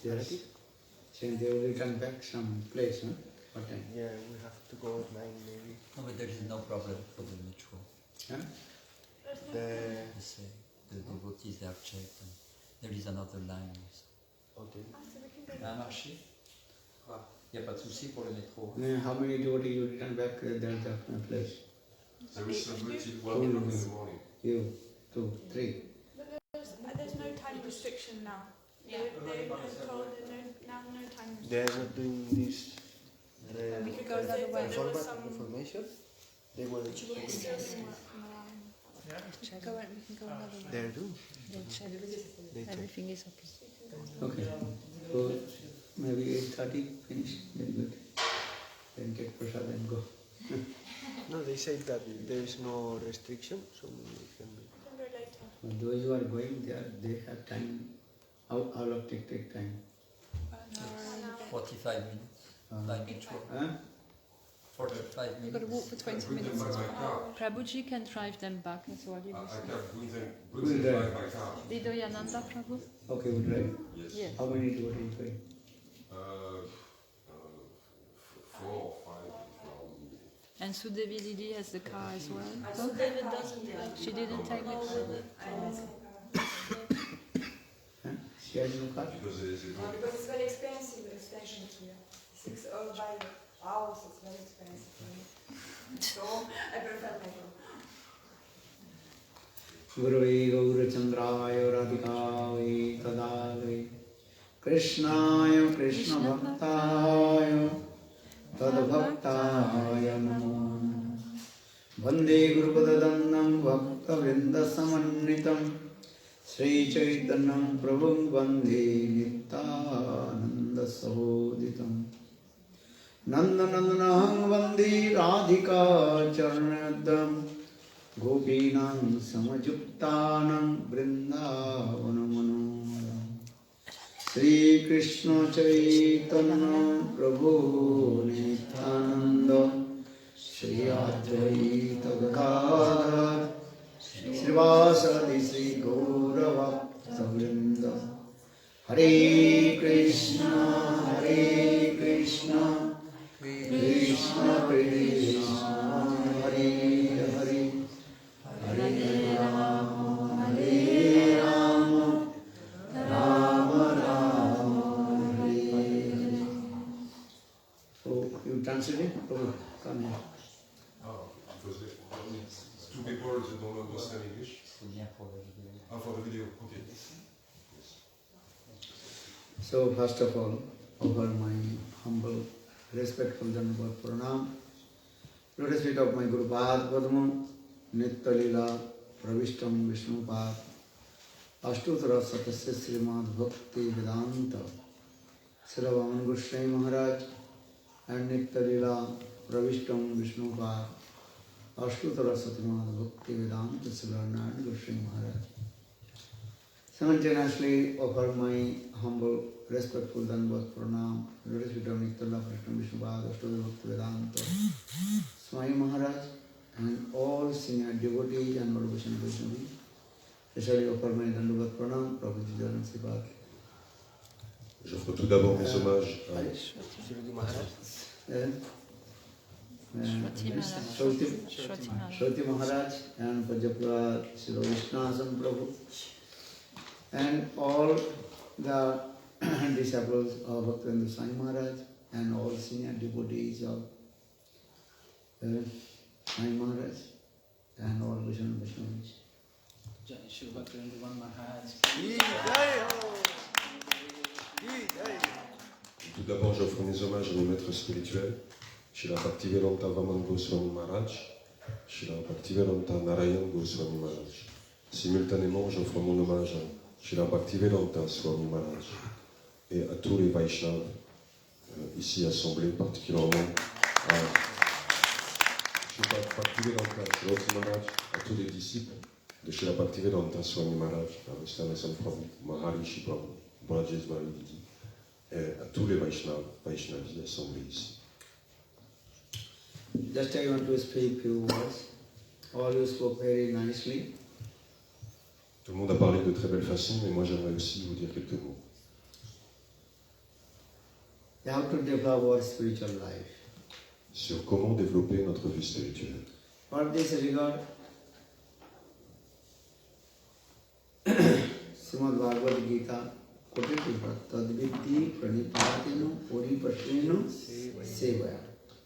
Arati? Saying they will return back some place, huh? What time? Yeah, we have to go at 9 maybe. No, but there is no problem for the metro. Huh? They say the devotees have checked and there is another line. Okay. Ça a marché? Il n'y a pas de souci pour le métro. How many devotees you return back there the place? There is somebody till 1 o'clock in the morning. You, 2, 3. There's no time restriction now. They have told now no time They restriction. are not doing this We could go the other way. There was some information. They will. Go and we can go another way. They do. They check. They check. Everything is okay. Okay. So maybe 8:30 finish. Very good. Then take prasad and go. No, they say that there is no restriction, so we can. We can go later. But those who are going there, they have time. How long take time? 45 minutes by metro. Huh? 45 You've got to walk minutes. for 20 Bring them minutes. by my car. Prabhuji can drive them back as well. I can bring Will them drive. by my car. Vidoyananda Prabhu? Okay, we drive. Yes. Yes. How many devotees going? 4 or 5. And Sudevi Didi has the car as well. So David doesn't She didn't take it. Huh? She has no car? Because there is a good. Because it's very expensive, the extension here. 6 by hours, it's very expensive for me. So I prefer metro. Gurave Gaurachandraya Radhikave Tadave Krishnaya Krishna Bhaktaya Tadbhaktaya Namo Vande Gurupadadannam Bhakta Vrinda Samannitam Sri Chaitanyam Prabhum Vande Nityananda Sahoditam Nandanandanaham Vande Radhika Charnadam Gopinam Samajuktanam Vrindavanam Manoharam Sri Krishna Chaitanya Prabhu Nityananda Shri Advaita Gadadhar Srivasadi Sri Gauravakta Vrinda Hare Krishna Krishna Krishna Hare Hare Hare Rama Rama Rama Hare Hare. So you translate it? Oh, come here. Oh, because it's 2 people who don't understand English. C'est bien pour la vidéo. Ah, for the video, okay. So first of all, offer my humble, respectful Dandavat Pranam. Lotus feet of my Guru Pad Padma, Nitya Lila, Pravishtam Vishnu Pad, Ashtutara Satasya Srimad Bhakti Vedanta Srila Goswami Maharaj and Nitya Pravishtam Vishnupad Ashtutara Satrimad Bhakti Vedanta Srila Goswami Maharaj. Simultaneously offer my humble, respectful Dandavat Pranam, Lotus feet of Nitya Pravishtam Vishnupad Ashtutara Bhakti Vedanta Swami Maharaj and all senior devotees and Lord Vaishnavi. Especially offer my Dandavat Pranam, Prabhuji Jalan Sripad. J'offre tout d'abord mes hommages à Shruti Maharaj and Pajapura Srila Vishnasam Prabhu and all the disciples of Bhaktivinoda Swami Maharaj and all senior devotees of Swami Maharaj and all Vaishnavis. Tout d'abord, j'offre mes hommages à mes maîtres spirituels, Srila Bhaktivedanta Vaman Goswami Maharaj, Srila Bhaktivedanta Narayan Goswami Maharaj. Simultanément, j'offre mon hommage à Srila Bhaktivedanta Swami Maharaj et à tous les Vaishnavas ici assemblés, particulièrement à Srila Bhaktivedanta Swami Maharaj, à tous les disciples de Srila Bhaktivedanta Swami Maharaj, à Vistanasan Prabhu, Maharishi Prabhu, Brajes Viddhi, et à tous les Vaishnavis assemblés ici. Just I want to speak few words. All you spoke very nicely. Tout le monde a parlé de très belle façon, mais moi j'aimerais aussi vous dire quelques mots. You have to develop our spiritual life. Sur comment développer notre vie spirituelle. For this regard, Srimad Bhagavad Gita quoted tattva-darshinah pranipatena pariprasnena sevaya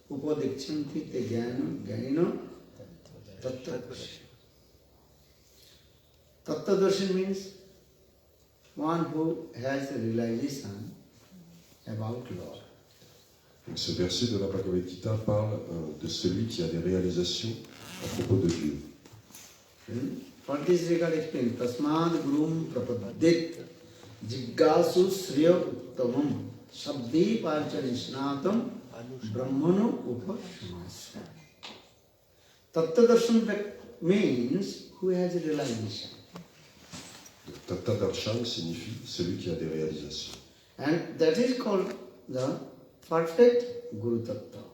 upadikṣanti te jnana tattva-darshinah. Tattva-darshinah means one who has a realization about Lord. Donc ce verset de la Bhagavad Gita parle de celui qui a des réalisations à propos de Dieu. For this regard explain, tasmad gurum prapaddit jiggasu sriya uttamam sabdi parchanisnatam brahmano upasmasa. Tattva-darshinah means who has a realization. Tattva-darshinah signifie celui qui a des réalisations. And that is called the perfect Guru Tattva.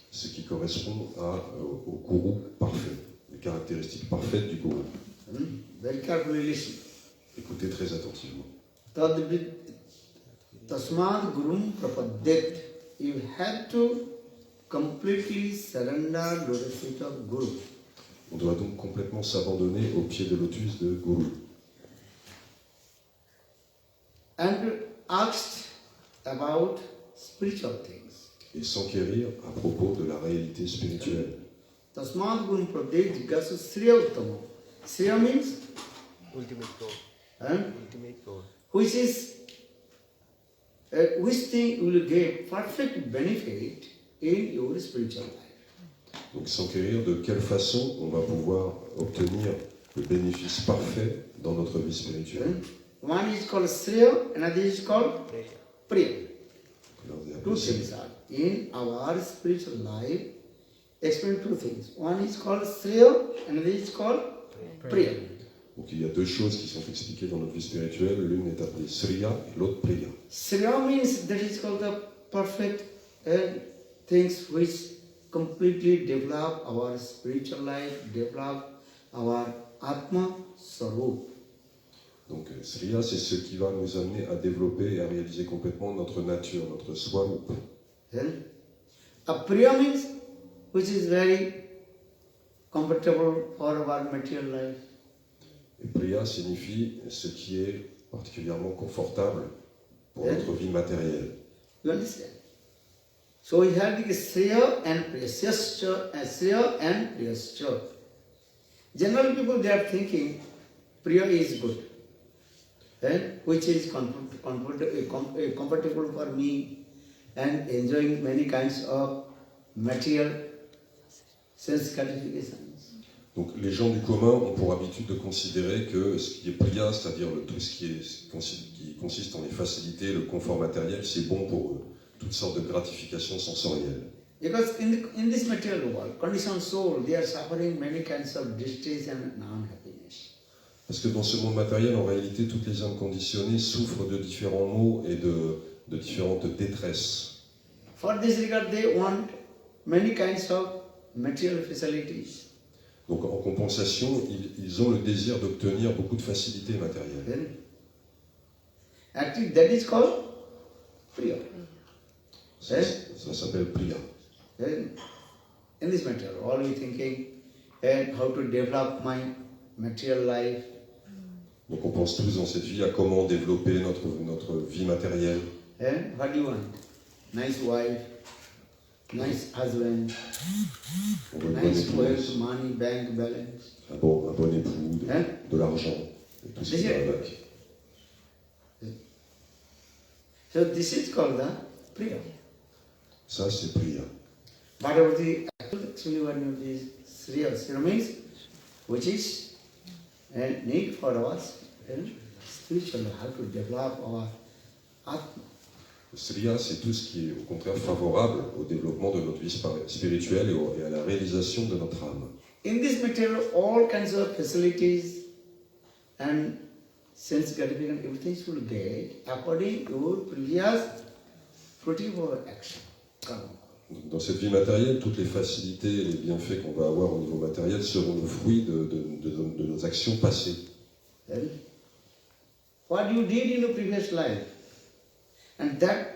Ce qui correspond au gourou parfait, les caractéristiques parfaites du gourou. Very carefully listen. Écoutez très attentivement. Tasmad gurum prapaddit. You have to completely surrender to the feet of Guru. On doit donc complètement s'abandonner au pied de lotus de Guru. And asked about spiritual things. Et s'enquérir à propos de la réalité spirituelle. Tasmad gurum prapaddit jiggasu sriya uttamam. Sriya means Ultimate goal. Ultimate goal. Which thing will give perfect benefit in your spiritual life. Donc s'enquérir de quelle façon on va pouvoir obtenir le bénéfice parfait dans notre vie spirituelle. One is called Shreya, another is called preya. Two things are in our spiritual life. Explain two things. One is called Shreya, another is called preya. Donc il y a deux choses qui sont expliquées dans notre vie spirituelle. L'une est appelée Sriya et l'autre Preya. Shreya means that is called the perfect things which completely develop our spiritual life, develop our Atma Sarup. Donc Sriya, c'est ce qui va nous amener à développer et à réaliser complètement notre nature, notre swarup. A preya means which is very comfortable for our material life. Et Preya signifie ce qui est particulièrement confortable pour notre vie matérielle. You understand? So we have the Shreya and Shreya and Priyascha. General people, they are thinking Preya is good, which is comfortable for me and enjoying many kinds of material sense gratifications. Donc les gens du commun ont pour habitude de considérer que ce qui est priya, c'est-à-dire tout ce qui consiste en les facilités, le confort matériel, c'est bon pour eux. Toutes sortes de gratifications sensorielles. Because in this material world, conditioned soul, they are suffering many kinds of distress and unhappiness. Parce que dans ce monde matériel, en réalité, toutes les âmes conditionnées souffrent de différents maux et de différentes détresses. For this regard, they want many kinds of material facilities. Donc en compensation, ils ont le désir d'obtenir beaucoup de facilités matérielles. Then, actually, that is called priya. Ça s'appelle priya. Then, in this material, always thinking and how to develop my material life. Donc on pense tous dans cette vie à comment développer notre vie matérielle. And what do you want? Nice wife, nice husband, On veut une bonne nice wealth, épouse, money, bank balance. un bon époux, de l'argent, et tout ce qui va avec. So this is called the priya. Ça, c'est priya. But about the actually one of these Shreya ceremonies, which is a need for us spiritual, how to develop our Atma. Srila, c'est tout ce qui est au contraire favorable au développement de notre vie spirituelle et à la réalisation de notre âme. In this material, all kinds of facilities and sense gratification, everything should get according to your previous fruitive action. Dans cette vie matérielle, toutes les facilités et les bienfaits qu'on va avoir au niveau matériel seront le fruit de nos actions passées. Then, what you did in your previous life, and that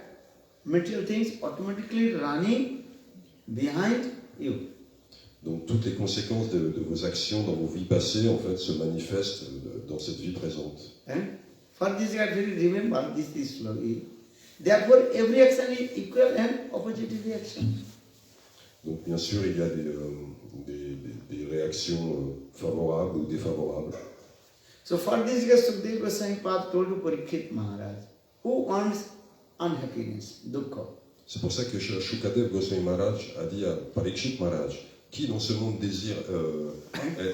material things automatically running behind you. Donc toutes les conséquences de vos actions dans vos vies passées, en fait, se manifestent dans cette vie présente. And for this you have to remember, this is slowly. Therefore, every action is equal and opposite reaction. Donc bien sûr, il y a des réactions favorables ou défavorables. So for this, Sukadeva Goswami Pad told to Parikshit Maharaj, who wants unhappiness, dukkha. C'est pour ça que Shukadev Goswami Maharaj a dit à Parikshit Maharaj, qui dans ce monde désire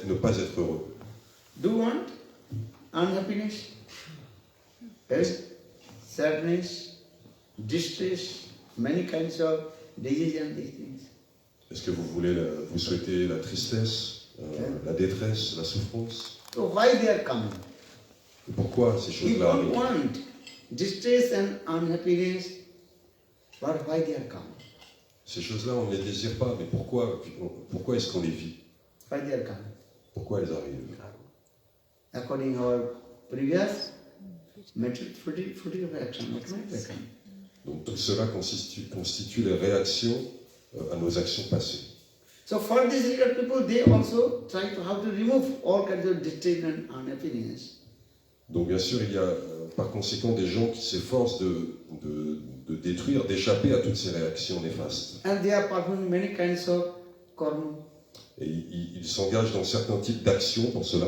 ne pas être heureux. Do you want unhappiness? Yes? Sadness, distress, many kinds of disease and these things. Est-ce que vous souhaitez la tristesse, la détresse, la souffrance? So why they are coming? Et pourquoi ces You choses-là don't arrivent? want distress and unhappiness, but why they are coming? Ces choses-là, on ne les désire pas, mais pourquoi est-ce qu'on les vit? Why they are coming? Pourquoi elles arrivent? According to our previous fruitive action, automatic action. Donc tout cela constitue les réactions à nos actions passées. So for this regard, people, they also try to how to remove all kinds of distress and unhappiness. Donc bien sûr, il y a par conséquent des gens qui s'efforcent de détruire, d'échapper à toutes ces réactions néfastes. And they are performing many kinds of karma. Et ils s'engagent dans certains types d'actions pour cela.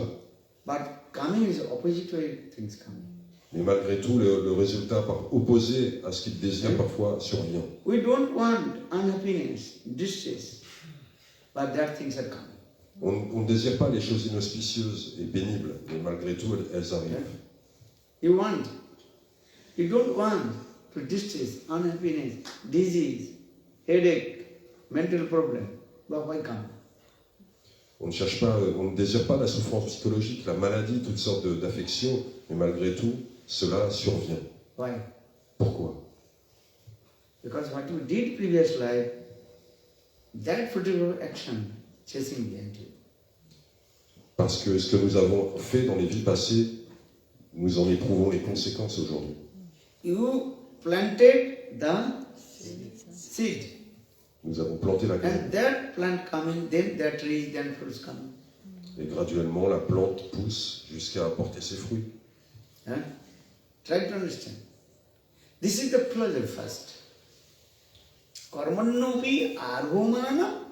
But coming is opposite way things coming. Mais malgré tout, le résultat opposé à ce qu'ils désirent parfois survient. We don't want unhappiness, distress, but that things are coming. On ne désire pas les choses inauspicieuses et pénibles, mais malgré tout, elles arrivent. You don't want to distress, unhappiness, disease, headache, mental problem, but why come? On ne désire pas la souffrance psychologique, la maladie, toutes sortes d'affections, mais malgré tout, cela survient. Why? Pourquoi? Because what you did previous life, that fruitful action chasing behind you. Parce que ce que nous avons fait dans les vies passées, nous en éprouvons les conséquences aujourd'hui. You planted the seed. Nous avons planté la graine. And that plant coming, then that tree, then fruits coming. Et graduellement, la plante pousse jusqu'à apporter ses fruits. Huh? Try to understand. This is the pleasure first. Karmannopi arghomana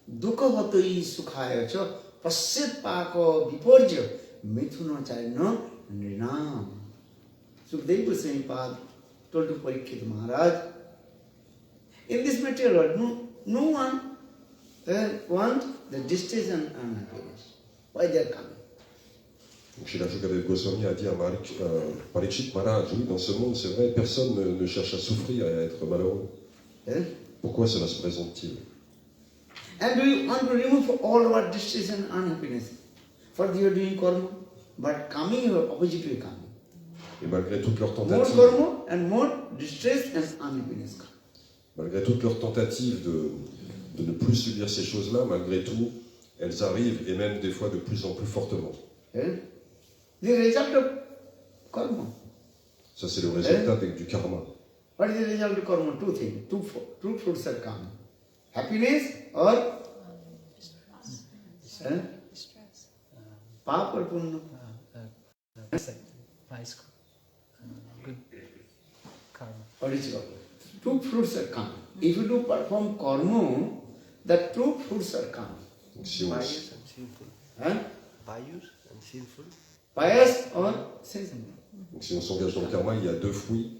dukkhavatoi sukhaya cha pasyat pako viporjya mithuna chayana nrinam. Sukadeva Goswami Pad told to Parikshit Maharaj, in this material world, no one wants the distress and unhappiness. Why they are coming? Donc Srila Shukadev Goswami a dit à Parikshit Maharaj, oui, dans ce monde, c'est vrai, personne ne cherche à souffrir et à être malheureux. Eh? Pourquoi cela se présente-t-il? And do you want to remove all our distress and unhappiness? For you are doing karma, but coming, you are opposite way coming. Et malgré toutes leurs More tentatives, karma and more distress and unhappiness come. malgré toutes leurs tentatives de ne plus subir ces choses-là, malgré tout, elles arrivent, et même des fois de plus en plus fortement. Eh? The result of karma. Ça, c'est le résultat du karma. What is the result of karma? Two things. Two fruits are coming. Happiness or Pap or Punna? Nice. Good karma. What is karma? Two fruits are coming. If you do perform karma, the two fruits are coming. Donc, si on, Pious and sinful. Pious and sinful. Pious or sinful. donc, si on s'engage dans le karma, il y a deux fruits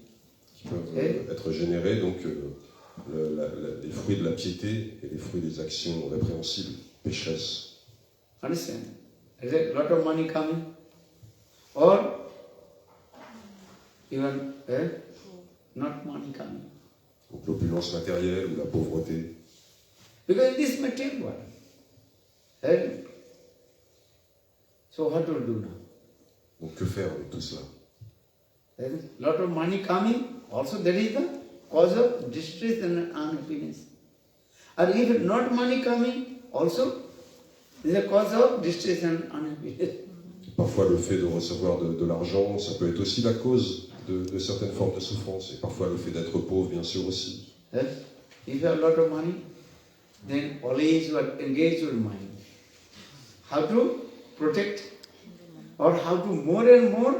qui peuvent être générés, donc les fruits de la piété et les fruits des actions répréhensibles, pécheresses. Understand? Is a lot of money coming? Or even not money coming? Donc l'opulence matérielle ou la pauvreté. Because it is material world. So what to do now? Donc que faire avec tout cela? Lot of money coming, also that is the cause of distress and unhappiness. And if not money coming, also is a cause of distress and unhappiness. Parfois le fait de recevoir de l'argent, ça peut être aussi la cause de certaines formes de souffrance. Et parfois le fait d'être pauvre, bien sûr aussi. If you have a lot of money, then always you are engaged with mind. How to protect or how to more and more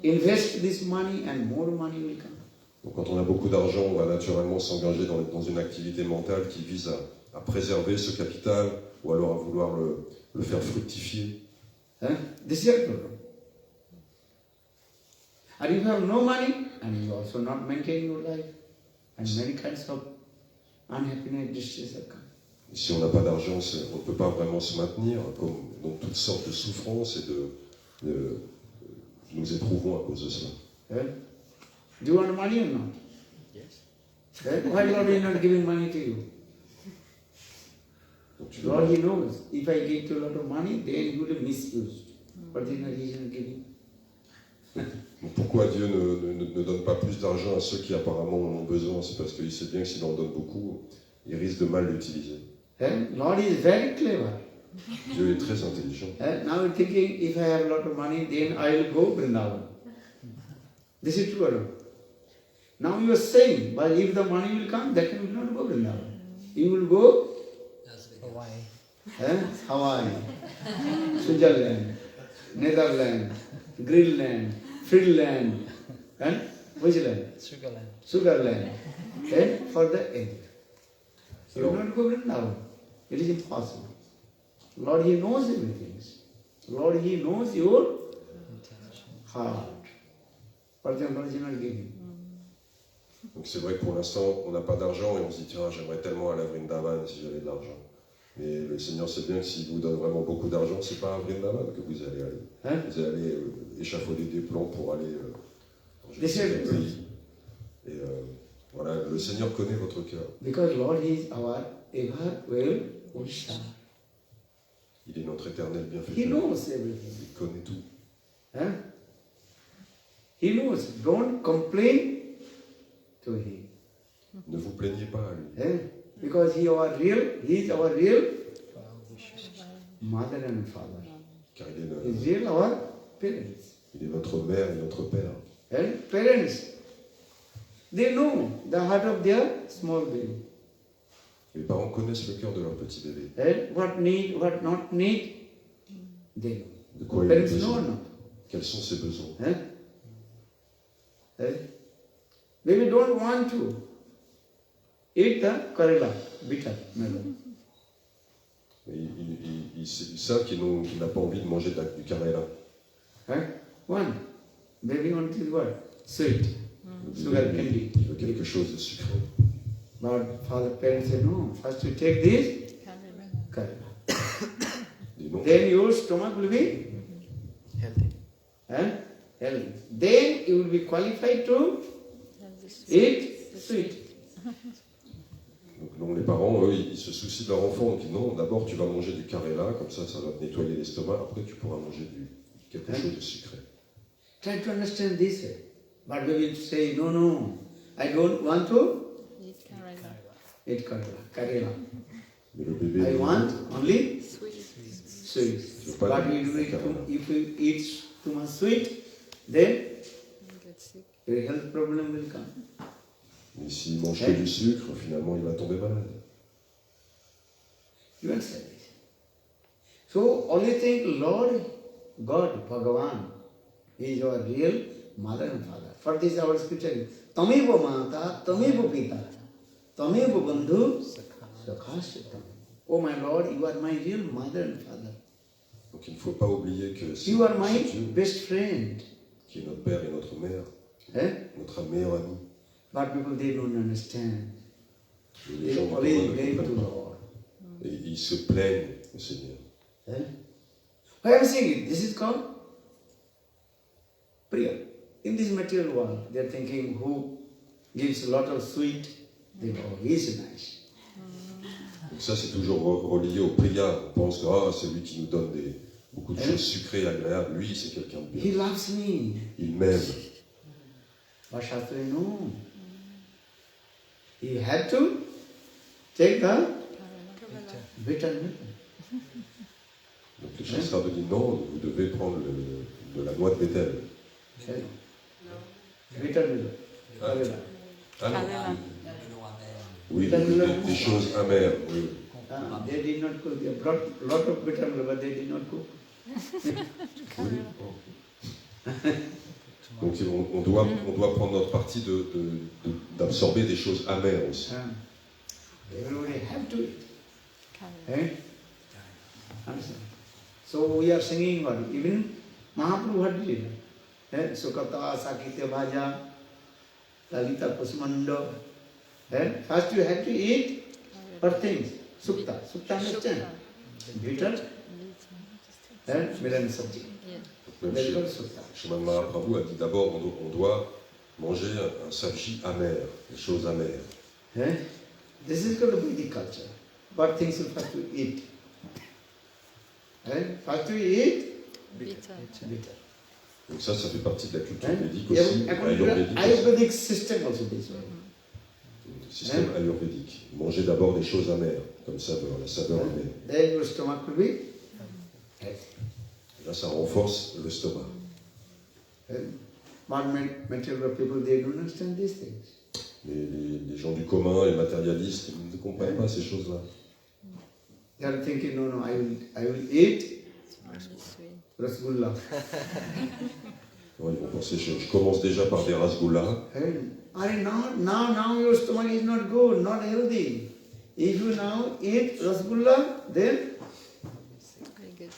invest this money and more money will come. Donc quand on a beaucoup d'argent, on va naturellement s'engager dans une activité mentale qui vise à préserver ce capital ou alors à vouloir le faire fructifier. This is your problem. And if you have no money, and you also not maintain your life, and many kinds of unhappiness, distress are come. Et si on n'a pas d'argent, on ne peut pas vraiment se maintenir, comme dans toutes sortes de souffrances et nous éprouvons à cause de cela. Do you want money or not? Yes. Why Lord is not giving money to you? Donc, Lord, He knows, if I give you a lot of money, then you will be misused. What is the reason of giving? Donc pourquoi Dieu ne donne pas plus d'argent à ceux qui apparemment en ont besoin? C'est parce qu'il sait bien que s'il en donne beaucoup, il risque de mal l'utiliser. Lord is very clever. Dieu est très intelligent. Now you're thinking, if I have a lot of money, then I will go Vrindavan. This is true or not? Now you are saying, but if the money will come, that you will not go Vrindavan. You will go Hawaii. Hawaii, Switzerland, Netherlands, Greenland, Finland, and which land? Sugarland. Sugarland, for the end. You will not go Vrindavan. It is impossible. Lord, He knows everything. Lord, He knows your heart. But the Lord is not giving. Donc c'est vrai que pour l'instant, on n'a pas d'argent et on se dit tiens, j'aimerais tellement aller à Vrindavan si j'avais de l'argent. Mais le Seigneur sait bien que s'il vous donne vraiment beaucoup d'argent, c'est pas à Vrindavan que vous allez aller. Vous allez aller échafauder des plans pour aller dans je sais quel pays. Et voilà, le Seigneur connaît votre cœur. Because Lord is our ever well wisher. Il est notre éternel He bienfaiteur. knows everything. Il connaît tout. He knows. Don't complain to Him. Ne vous plaignez pas à lui. Because He is our real mother and father. Car He is real our parents. il est notre mère et notre père. And parents, they know the heart of their small baby. Les parents connaissent le cœur de leur petit bébé. And what need, what not need, they know. De quoi il a Parents know besoin. or not? Quels sont ses besoins. Baby don't want to eat the Karela, bitter melon. Ils savent qu'il n'a pas envie de manger du karela. One, baby wants is what? Sweet, sugar candy. Il veut quelque chose de sucré. But father, parents say, no, first you take this Karela. non. then your stomach will be Healthy. healthy. Then you will be qualified to eat sweet. Donc non, les parents, eux, ils se soucient de leur enfant. Donc non, d'abord tu vas manger du karela, comme ça va te nettoyer l'estomac. Après tu pourras manger quelque chose de sucré. Try to understand this way. But we will say, no, I don't want to eat karela. Mais le bébé, I want only Sweet. sweet. pas But if you eat too much sweet, then your health problem will come. mais s'il mange que du sucre, finalement il va tomber malade. You understand this? So only think Lord God, Bhagavan, is your real mother and father. For this our scripture, Tameva Mata, Tameva Pita, Tameva Bandhu, Sakhasyatam. Oh my Lord, you are my real mother and father. Donc il ne faut pas oublier que c'est You are my Dieu best friend. qui est notre père et notre mère, notre meilleur ami. But people, they don't understand. Et les They gens ne always comprennent blame to pas. Lord. Et ils se plaignent au Seigneur. Why am I saying it? This is called preya. In this material world, they are thinking who gives a lot of sweet, they go, he is nice. Donc ça c'est toujours relié au priya. On pense que c'est lui qui nous donne beaucoup de choses sucrées, agréables. Lui c'est quelqu'un de He bien. loves me. Il m'aime. But Shastra, no. He had to take the bitter milk. Donc le Shastra dit non, vous devez prendre de la noix de bétel. Bitter milk. Ah non. Karela. Oui, des choses amères. Oui. They did not cook. They brought a lot of bitter milk, but they did not cook. Donc on doit prendre notre partie d'absorber des choses amères aussi. Everybody have to eat. Understand? So we are singing what? Even Mahaprabhu what did it? Sukata, Sakitya Bhaja, Lalita Pasmanda. First you have to eat what things? Sukta. Sukta understand? Bitter. Milan Sabji. Même Shriman Mahaprabhu a dit d'abord on doit manger un sabji amer, des choses amères. This is called the Vedic culture. What things you have to eat? First you eat bitter. Donc ça fait partie de la culture védique aussi, Ayurvedic system also this way. Le système ayurvédique. Manger d'abord des choses amères, comme saveur, la saveur amère. Then your stomach will be healthy. Là, ça renforce l'estomac. Material people, they don't understand these things. Mais les gens du commun, les matérialistes, ils ne comprennent pas ces choses-là. They are thinking, no, I will eat rasgulla. Ils vont penser, je commence déjà par des rasgoulas. Now your stomach is not good, not healthy. If you now eat rasgulla, then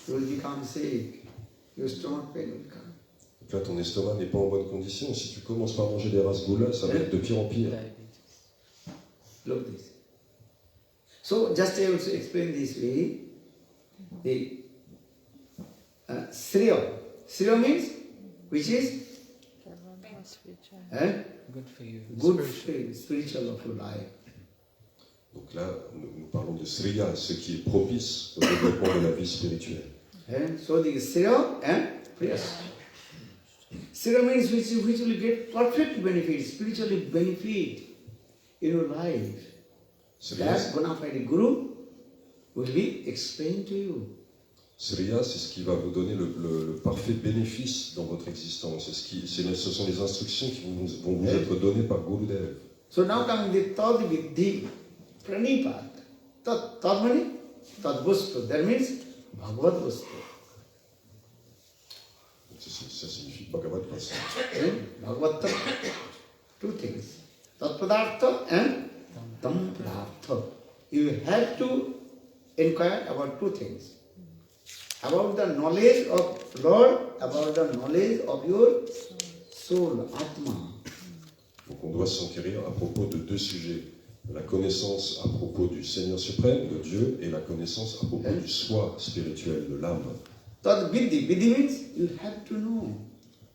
you will become sick. Your stomach pain will come. Donc là, ton estomac n'est pas en bonne condition. Si tu commences par manger des rasgoulas, ça va être de pire en pire. Look this. So, just I also explain this way. The Shreya. Shreya means which is Good for you. good spiritual of your life. Donc là, nous parlons de Srila, ce qui est propice au développement de la vie spirituelle. So the Shreya and preya. Shreya means which will get perfect benefit, spiritually benefit in your life. That bona fide Guru will be explained to you. Srila, c'est ce qui va vous donner le parfait bénéfice dans votre existence. Ce sont les instructions qui vont vous être données par Guru-seva. So now coming the tattva-viddhi, pranipatena. Tat means tad-vastu. That means Bhagavad-vastu. Ça signifie Bhagavad Vastu. Bhagavad, two things. Tattva-darshinah and tam-padartha. You have to inquire about two things. About the knowledge of Lord, about the knowledge of your soul, Atma. Donc on doit s'enquérir à propos de deux sujets. La connaissance à propos du Seigneur suprême, de Dieu, et la connaissance à propos du soi spirituel, de l'âme. Tad viddhi. Viddhi means you have to know.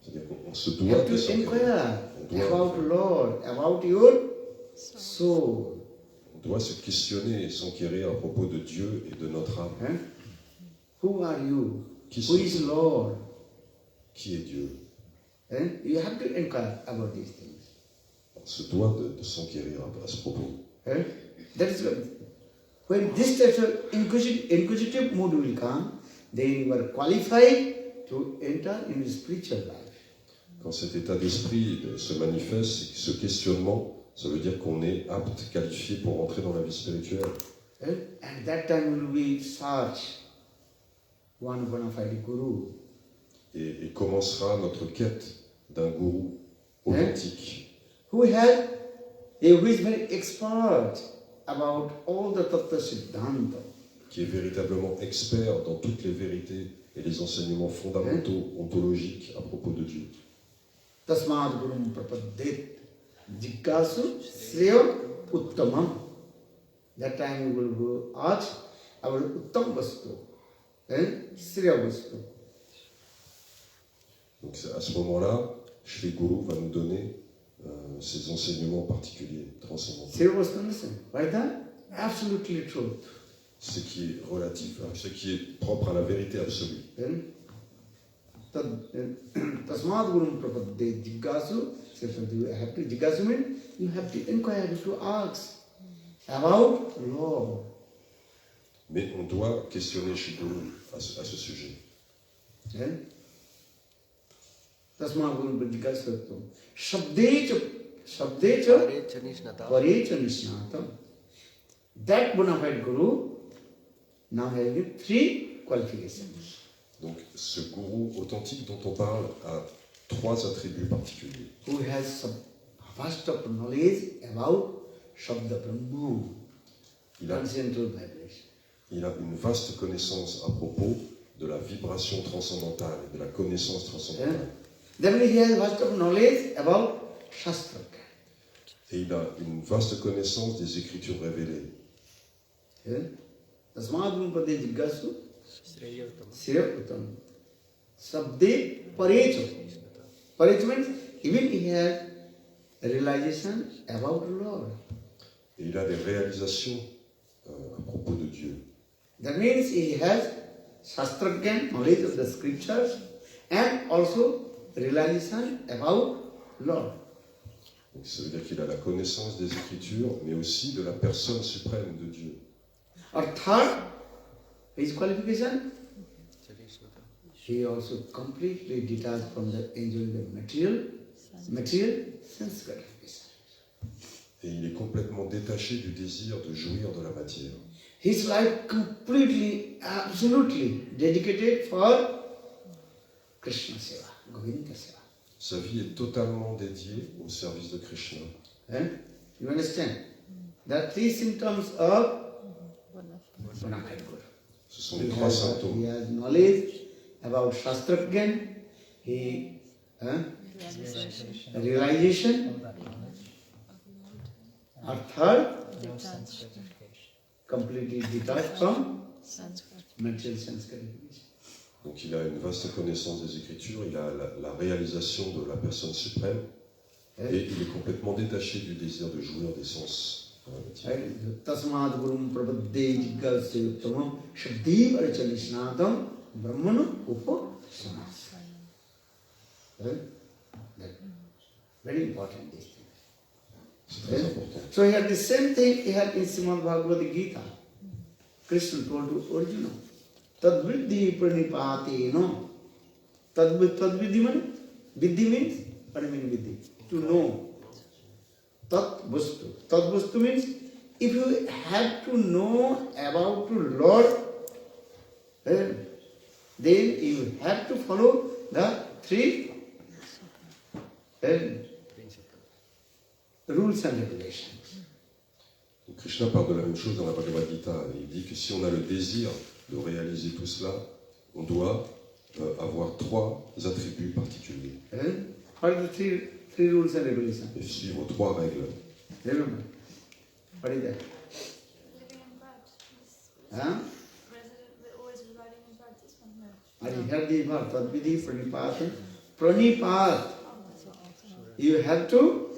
C'est-à-dire qu'on se You doit have de to inquire about Lord, about your soul. On doit se questionner et s'enquérir à propos de Dieu et de notre âme. Who are you? Qui Who is sommes-nous? Lord? Qui est Dieu? You have to inquire about these things. On se doit de s'enquérir à ce propos. That is when this type of inquisitive mood will come, then you are qualified to enter in the spiritual life. Quand cet état d'esprit se manifeste, ce questionnement, ça veut dire qu'on est apte, qualifié pour entrer dans la vie spirituelle. At that time we will search one bona fide guru. Et commencera notre quête d'un gourou authentique. Who is very expert about all the tattva-darshinah. Qui est véritablement expert dans toutes les vérités et les enseignements fondamentaux, ontologiques à propos de Dieu. Tasmad gurum prapadet jiggasu Shreya uttamam. That time we will go ask our uttam vastu, Shreya vastu. Donc à ce moment-là, Shri Guru va nous donner ces enseignements particuliers, transcendantaux. Shreya vastu, right? Absolutely truth. Ce qui est relatif, ce qui est propre à la vérité absolue. Tasmad gurum prapadet jiggasu. You have to jiggasu means you have to inquire, to ask about Lord. Mais on doit questionner Shri Guru à ce sujet. Tasmad gurum prapadet jiggasu. Shabdecha pariprasnena. That bona fide guru now having 3 qualifications. Donc ce gourou authentique dont on parle a 3 attributs particuliers. Who has some vast of knowledge about Shabda Brahma, transcendental vibration. Il a une vaste connaissance à propos de la vibration transcendantale, de la connaissance transcendantale. Then he has vast of knowledge about Shastra. Et il a une vaste connaissance des Écritures révélées. Tasmad gurum prapadet jiggasu Shreya uttam. Sabde parecha. Parecha means even he has a realization about the Lord. Et il a des réalisations à propos de Dieu. That means he has Shastragyan, knowledge of the scriptures, and also realization about Lord. Donc, ça veut dire qu'il a la connaissance des Écritures, mais aussi de la personne suprême de Dieu. Or third, his qualification, he also completely detached from the enjoying the material sense gratification. Et il est complètement détaché du désir de jouir de la matière. His life completely, absolutely dedicated for Krishna seva, Govinda seva. Sa vie est totalement dédiée au service de Krishna. You understand? There are 3 symptoms of bona fide guru. Ce sont les 3 symptômes. He has knowledge about Shastragyan, he realization, or third, completely detached from material sense gratification. Donc il a une vaste connaissance des Écritures, il a la réalisation de la personne suprême, et il est complètement détaché du désir de jouir des sens. Tasmad gurum prapadet jiggasu uttamam shabdi varachalishnatam brahmanu upamanyu. Very important this thing. C'est très important. So he had the same thing he had in Srimad Bhagavad Gita. Krishna told to Arjuna, tad-viddhi pranipatena. Viddhi means, what do you mean viddhi? To know. Tat-vastu. Tat-vastu means, if you have to know about the Lord, then you have to follow the 3 rules and regulations. Krishna parle de la même chose dans la Bhagavad Gita. Il dit que si on a le désir de réaliser tout cela, on doit avoir 3 attributs particuliers. What are the 3 rules and regulations? Et suivre 3 règles. Remember. What is that? Living in bed. Huh? Resident, always residing in bed. This one, no. Are you have the verb? Tad-vidhi pranipatena. Pranipat. You have to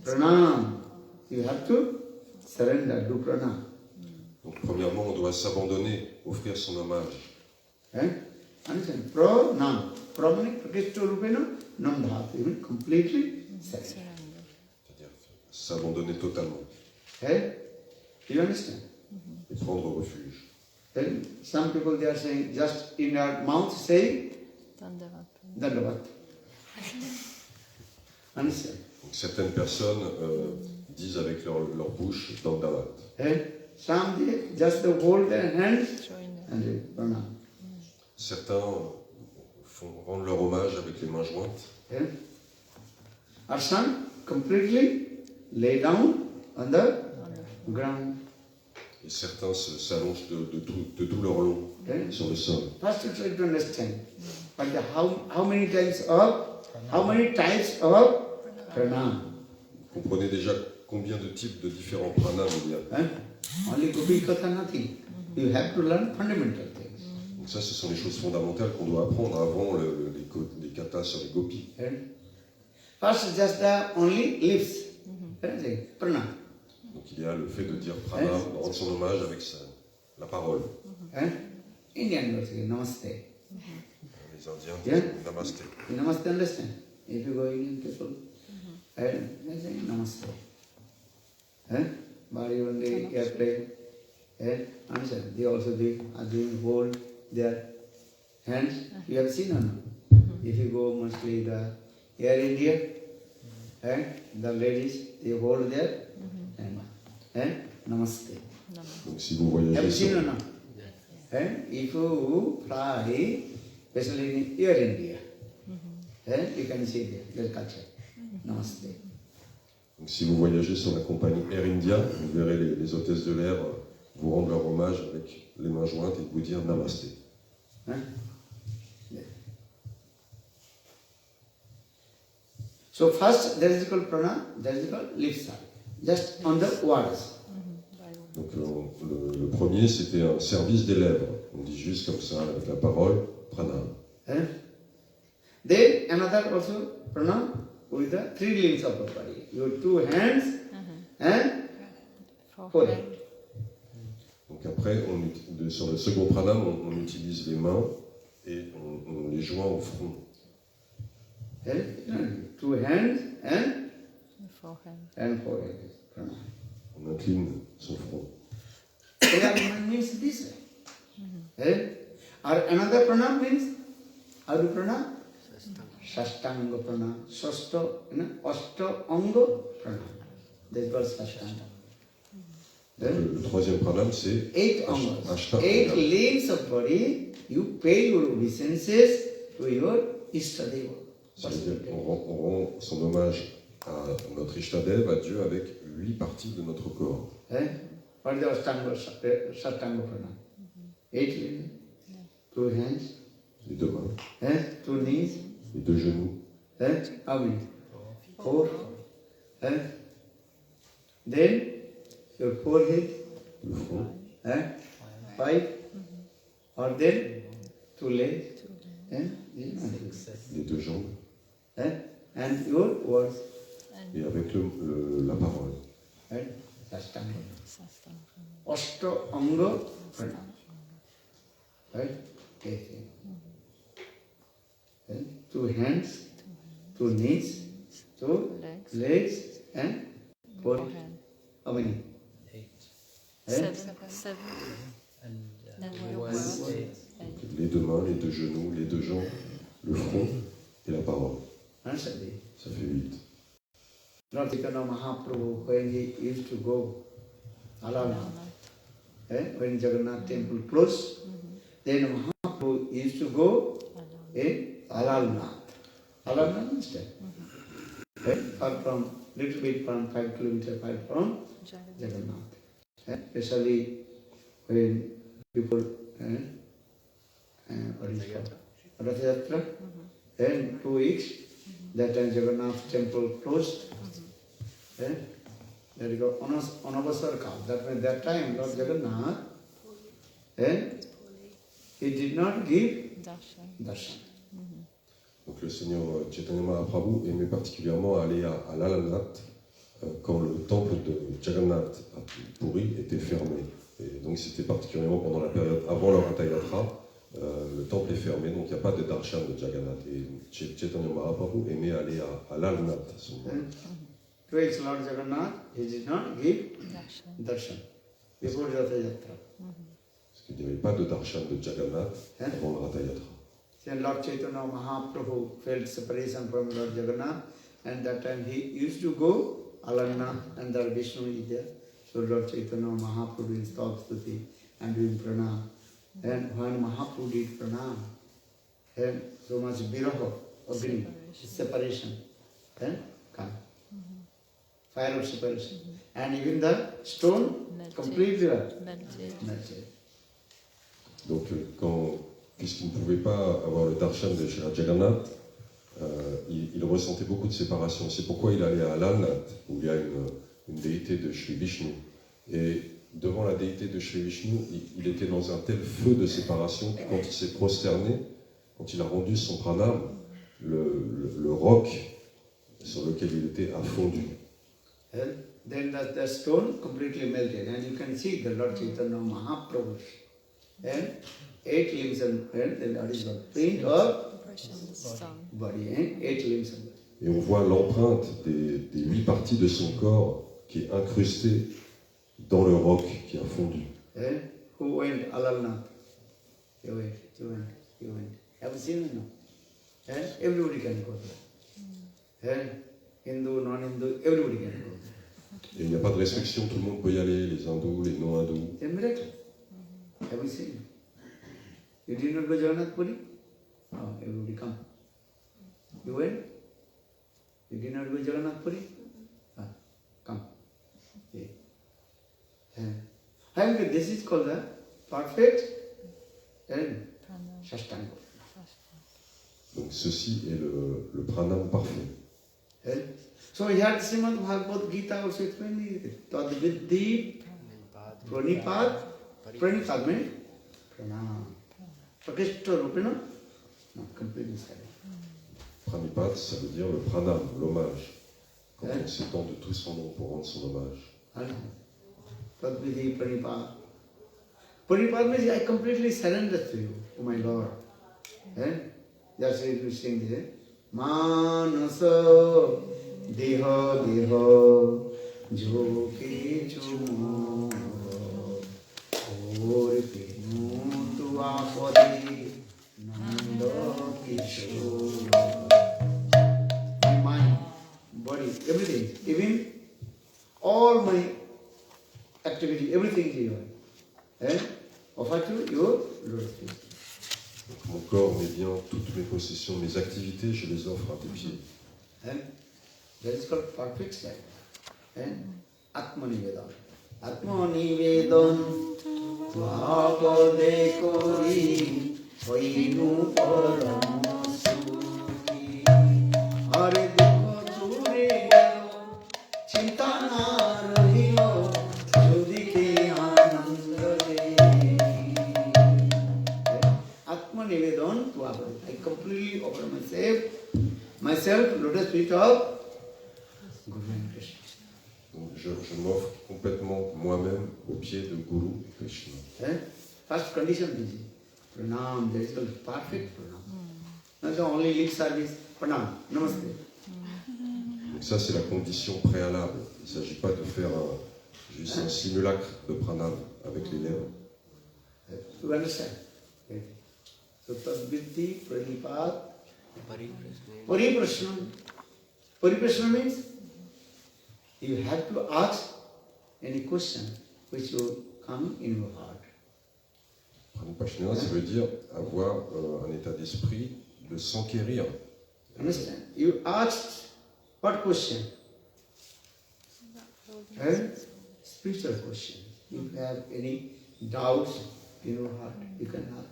pranam. You have to surrender, do pranam. Donc premièrement, on doit s'abandonner, offrir son hommage. Understand? Pranam. Pranam prakishta rupena nam dhatu. Even completely surrender. C'est-à-dire s'abandonner totalement You understand? et prendre refuge. Then some people they are saying just in our mouth say Dandavat. Understand? Donc certaines personnes disent avec leur bouche Dandavat. Some they just hold their hands and they pranam. Certains rendent leur hommage avec les mains jointes. Or some completely lay down on the ground. Et certains s'allongent de tout leur long sur le sol. First you try to understand. But how many types of pranam? Vous comprenez déjà combien de types de différents pranamas il y a. Only gopi katha nothing. You have to learn fundamental things. Donc ça, ce sont les choses fondamentales qu'on doit apprendre avant les kathas sur les gopis. First just only lips. Pranam. Donc il y a le fait de dire pranam, de rendre son hommage avec la parole. Indian words, namaste. Les Indiens Yeah? disent namaste. You must understand. If you go Indian people, they say namaste. But even the airplane, understand? They also are doing hold their hands. You have seen or no? If you go mostly the Air India, the ladies they hold their hand. Namaste. Donc si vous voyagez Have you seen sur... or no? If you fly, especially in Air India, you can see their culture. Namaste. Donc si vous voyagez sur la compagnie Air India, vous verrez les hôtesses de l'air vous rendre leur hommage avec les mains jointes et vous dire namasté. So first there is called prana, there is called lipsa, just on the words. Donc le premier c'était un service des lèvres. On dit juste comme ça avec la parole pranam. Then another also prana with the three limbs of the body. Your two hands and forehead. Donc après, sur le second pranam, on utilise les mains et on les joint au front. Two hands and forehead. Prana. On incline son front. Preya means this way. Or another pranam means, how do pranam? Sastanga pranam. Ashta anga pranam. That is called sastanga. Le troisième pranam, c'est 8 angas. Ashta 8 anga. limbs of body, you pay your obeisances to your Ishtadeva. C'est-à-dire qu'on rend son hommage à notre Ishtadev, à Dieu, avec 8 parties de notre corps. What is the Sastanga pranam? 8 limbs, 2 hands, Les deux mains, 2 knees, les deux genoux, how many? 4. Then your forehead, le front, 5. Or then 2 legs, les deux jambes, and your words. et avec la parole. Sastanga. Ashta anga pranam. Right? Okay. 2 hands, 2 knees, 2 legs, and 4. How many? 7. Les deux mains, les deux genoux, les deux jambes, le front et la parole. Answer. Ça fait 8. Lord Chaitanya Mahaprabhu, when he used to go Alalnath, when Jagannath temple closed, then Mahaprabhu used to go in Alalnath. Alalnath means far from, little bit from 5 kilometers far from Jagannath. Especially when people, what is it called? Rath Yatra, and 2 weeks, that time Jagannath temple closed. That is called Anavasar Kal. That means that time Lord Jagannath, and he did not give darshan. Donc le Seigneur Chaitanya Mahaprabhu aimait particulièrement aller à l'Alanat quand le temple de Jagannath à Puri était fermé. Et donc c'était particulièrement pendant la période avant le Ratha Yatra, le temple est fermé, donc il n'y a pas de darshan de Jagannath. Et Chaitanya Mahaprabhu aimait aller à l'Alanat à ce moment-là. Twice Lord Jagannath, he did not give darshan before Ratha Yatra. Parce qu'il n'y avait pas de darshan de Jagannath avant le Ratha Yatra. Then Lord Chaitanya Mahaprabhu felt separation from Lord Jagannath, and that time he used to go Alanna, and there Vishnu is there. So Lord Chaitanya Mahaprabhu installed Stuti and doing pranam. And when Mahaprabhu did pranam, and so much viraha, agni, separation, then come. Fire of separation. And even the stone completely melted. Donc puisqu'il ne pouvait pas avoir le darshan de Shri Jagannath, il ressentait beaucoup de séparation. C'est pourquoi il allait à Alanat, où il y a une déité de Shri Vishnu. Et devant la déité de Shri Vishnu, il était dans un tel feu de séparation que quand il s'est prosterné, quand il a rendu son pranam, le roc sur lequel il était a fondu. And then the stone completely melted, and you can see the Lord Chaitanya Mahaprabhu. And 8 limbs and that is the print of body, and 8 limbs. Et on voit l'empreinte des 8 parties de son corps qui est incrustée dans le roc qui a fondu. And who went Alalnath? He went. Have you seen it now? And everybody can go there. And Hindu, non-Hindu, everybody can go there. Et il n'y a pas de restriction, tout le monde peut y aller, les hindous, les non-hindous. It's a miracle. Have you seen it? You did not go Jagannath Puri? Oh, everybody come. You went? You did not go Jagannath Puri? Come. Yeah. And this is called the perfect and Shashtanga. Donc ceci est le pranam parfait. So here Srimad Bhagavad Gita also explains tattva-darshinah, pranipatena means pranam. Prakishta rupena, no, completely silent. Pranipat, ça veut dire le pranam, l'hommage. Quand on s'étend de tout son nom pour rendre son hommage. Tad-vidhi pranipat. Pranipat means I completely surrender to you, O my Lord. That's why you sing there. Manasa deha deha joke chumo orpinu tu apadi nanda kishore. My mind, body, everything, even all my activity, everything is yours. Offer to your Lord. Donc mon corps, mes biens, toutes mes possessions, mes activités, je les offre à tes pieds. And that is called perfect sight. And Atma nivedana. Atma nivedana svapade kori vainu parama sukhi hare dukha chure chinta na rahiyo jodike ananda de. Atma nivedana svapade. I completely offer myself, lotus feet of Guru and Krishna. Donc je m'offre complètement moi-même aux pieds de Guru et Krishna. First condition is pranam, that is called perfect pranam. Not the only lip service, pranam, namaste. Donc ça c'est la condition préalable. Il ne s'agit pas de faire juste un simulacre de pranam avec les lèvres. You understand? So tad-vidhi, pranipat, pariprasnena. Pariprasnena means you have to ask any question which will come in your heart. Pranipatena, ça veut dire avoir un état d'esprit de s'enquérir. Understand? You asked what question? Spiritual question. If you have any doubts in your heart, you can ask.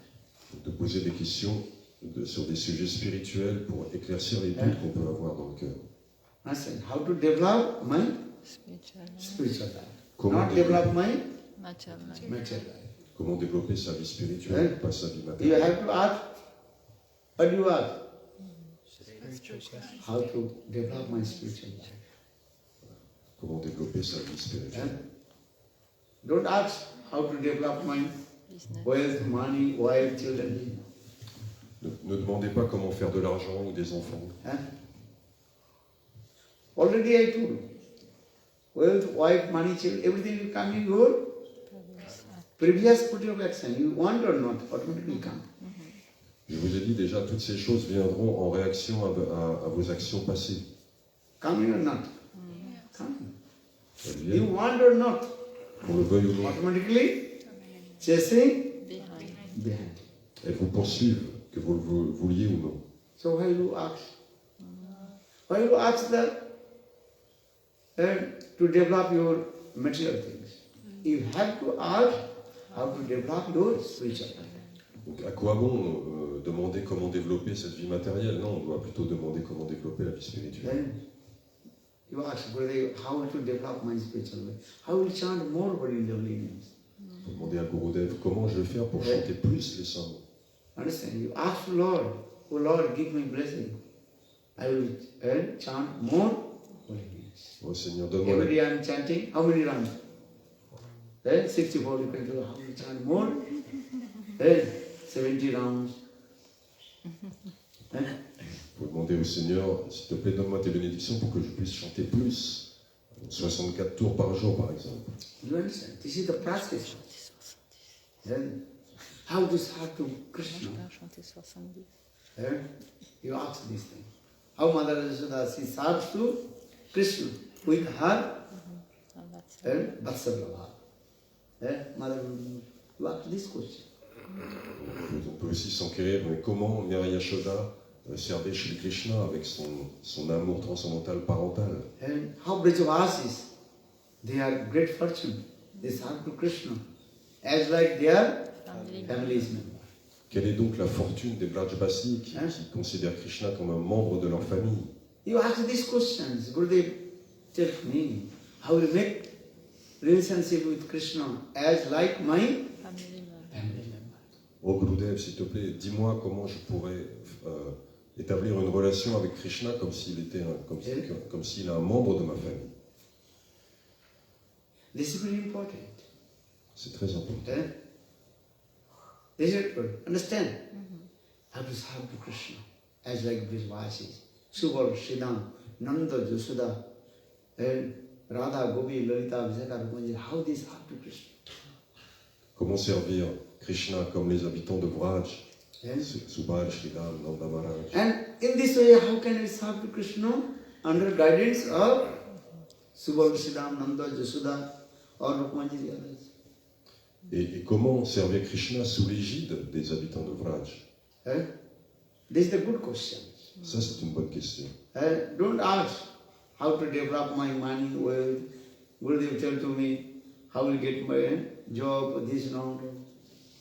De poser des questions sur des sujets spirituels pour éclaircir les doutes qu'on peut avoir dans le cœur. Understand? How to develop my spiritual life. Comment Not develop my Material life. material life. Comment développer sa vie spirituelle, pas sa vie You matérielle. have to ask, what do you ask? How to develop my spiritual life. Comment développer sa vie spirituelle. Don't ask how to develop my Business. wealth, money, wife, children. Ne demandez pas comment faire de l'argent ou des enfants. Already I told you. Wealth, wife, money, children, everything will come in your previous put of action. You want or not, automatically come. Je vous ai dit déjà, toutes ces choses viendront en réaction à vos actions passées. Come or not. Come. Elles You viennent, want or not, qu'on le veuille ou non. automatically chasing Behind. behind. Elles vous poursuivent, que vous le vouliez ou non. So why you ask? Why you ask that to develop your material things? You have to ask how to develop your spiritual life. Donc à quoi bon demander comment développer cette vie matérielle? Non, on doit plutôt demander comment développer la vie spirituelle. Then you ask, Gurudev, how to develop my spiritual life? How will chant more very lovely names? Vous demandez à Gurudev comment je vais faire pour chanter plus les saints. Understand? You ask the Lord, oh Lord, give me blessing. I will chant more holy names. Oh Seigneur, donne-moi Every day I am chanting, how many rounds? 64 you can do, how to chant more? 70 rounds. Vous demandez au Seigneur, s'il te plaît, donne-moi tes bénédictions pour que je puisse chanter plus. 64 tours par jour, par exemple. You understand? This is the practice. Then, how to start to Krishna? Chanter 70. You ask this thing. How Mother Yashoda, she serves to Krishna with her Vatsalabha. Mother, you ask this question. On peut aussi s'enquérir, mais comment Mère Yashoda servait Shri Krishna avec son amour transcendantal parental. And how Brajavasis, they are great fortune. They serve to Krishna as like their families member. Quelle est donc la fortune des Brajbasi qui considèrent Krishna comme un membre de leur famille? You ask these questions, Gurudev, tell me, how will make relationship with Krishna as like my family member. Oh Gurudev, s'il te plaît, dis-moi comment je pourrais établir une relation avec Krishna comme s'il était comme s'il est un membre de ma famille. This is very important. C'est très important. This is important. Understand? How to serve to Krishna as like Brajvasis, Subal, Sridham, Nanda, Yashoda, Radha, Gopi, Lalita, Vishaka, Rupanjali. How they serve to Krishna? Comment servir Krishna comme les habitants de Vraj, Subal, Sridham, Nanda Maharaj. And in this way, how can we serve to Krishna? Under guidance of Subal, Sridham, Nanda, Yashoda, or Rupanjali others. Et comment servir Krishna sous l'égide des habitants de Vraj? This is a good question. Ça, c'est une bonne question. Don't ask how to develop my money, wealth. Gurudev tell to me how will get my job, this, no.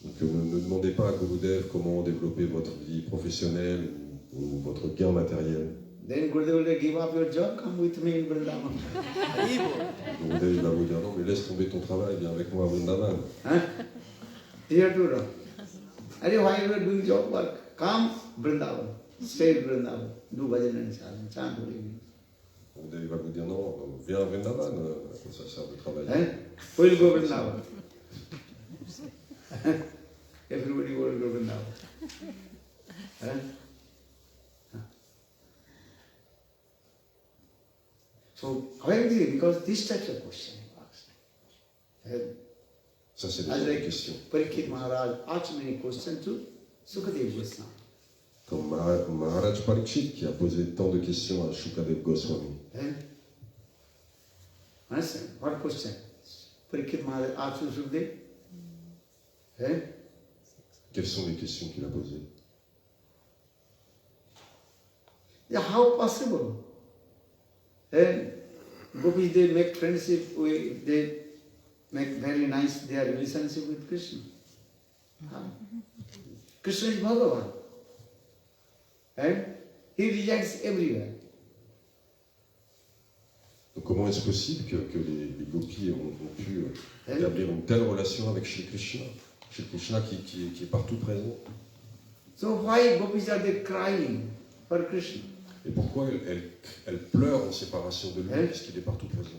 Donc ne demandez pas à Gurudev comment développer votre vie professionnelle ou votre gain matériel. Then Gurudev will give up your job, come with me in Vrindavan. Gurudev va vous dire non, mais laisse tomber ton travail, viens avec moi à Vrindavan. Here to run. Why you are doing job work? Come Vrindavan. Stay in Vrindavan. Do bhajana and chant holy names. Gurudev va vous dire non, viens à Vrindavan, ça sert de travailler. Who will go Vrindavan? Everybody will go Vrindavan. So, why is it? Because this type of question asked. Ça, c'est As des like questions. Parikshit Maharaj asked many questions to Sukadev Goswami. Comme Maharaj Parikshit qui a posé tant de questions à Shukadev Goswami. Understand? What question? Parikshit Maharaj asked to Sukadev. Quelles sont les questions qu'il a posées? Yeah, how possible? Gopis, they make friendship with, they make very nice their relationship with Krishna. Krishna is Bhagavan. And he resides everywhere. Donc comment comment est-ce possible que les gopis ont pu établir une telle relation avec Shri Krishna qui est partout présent? So why gopis are they crying for Krishna? Et pourquoi elles pleurent en séparation de lui, puisqu'il est partout présent?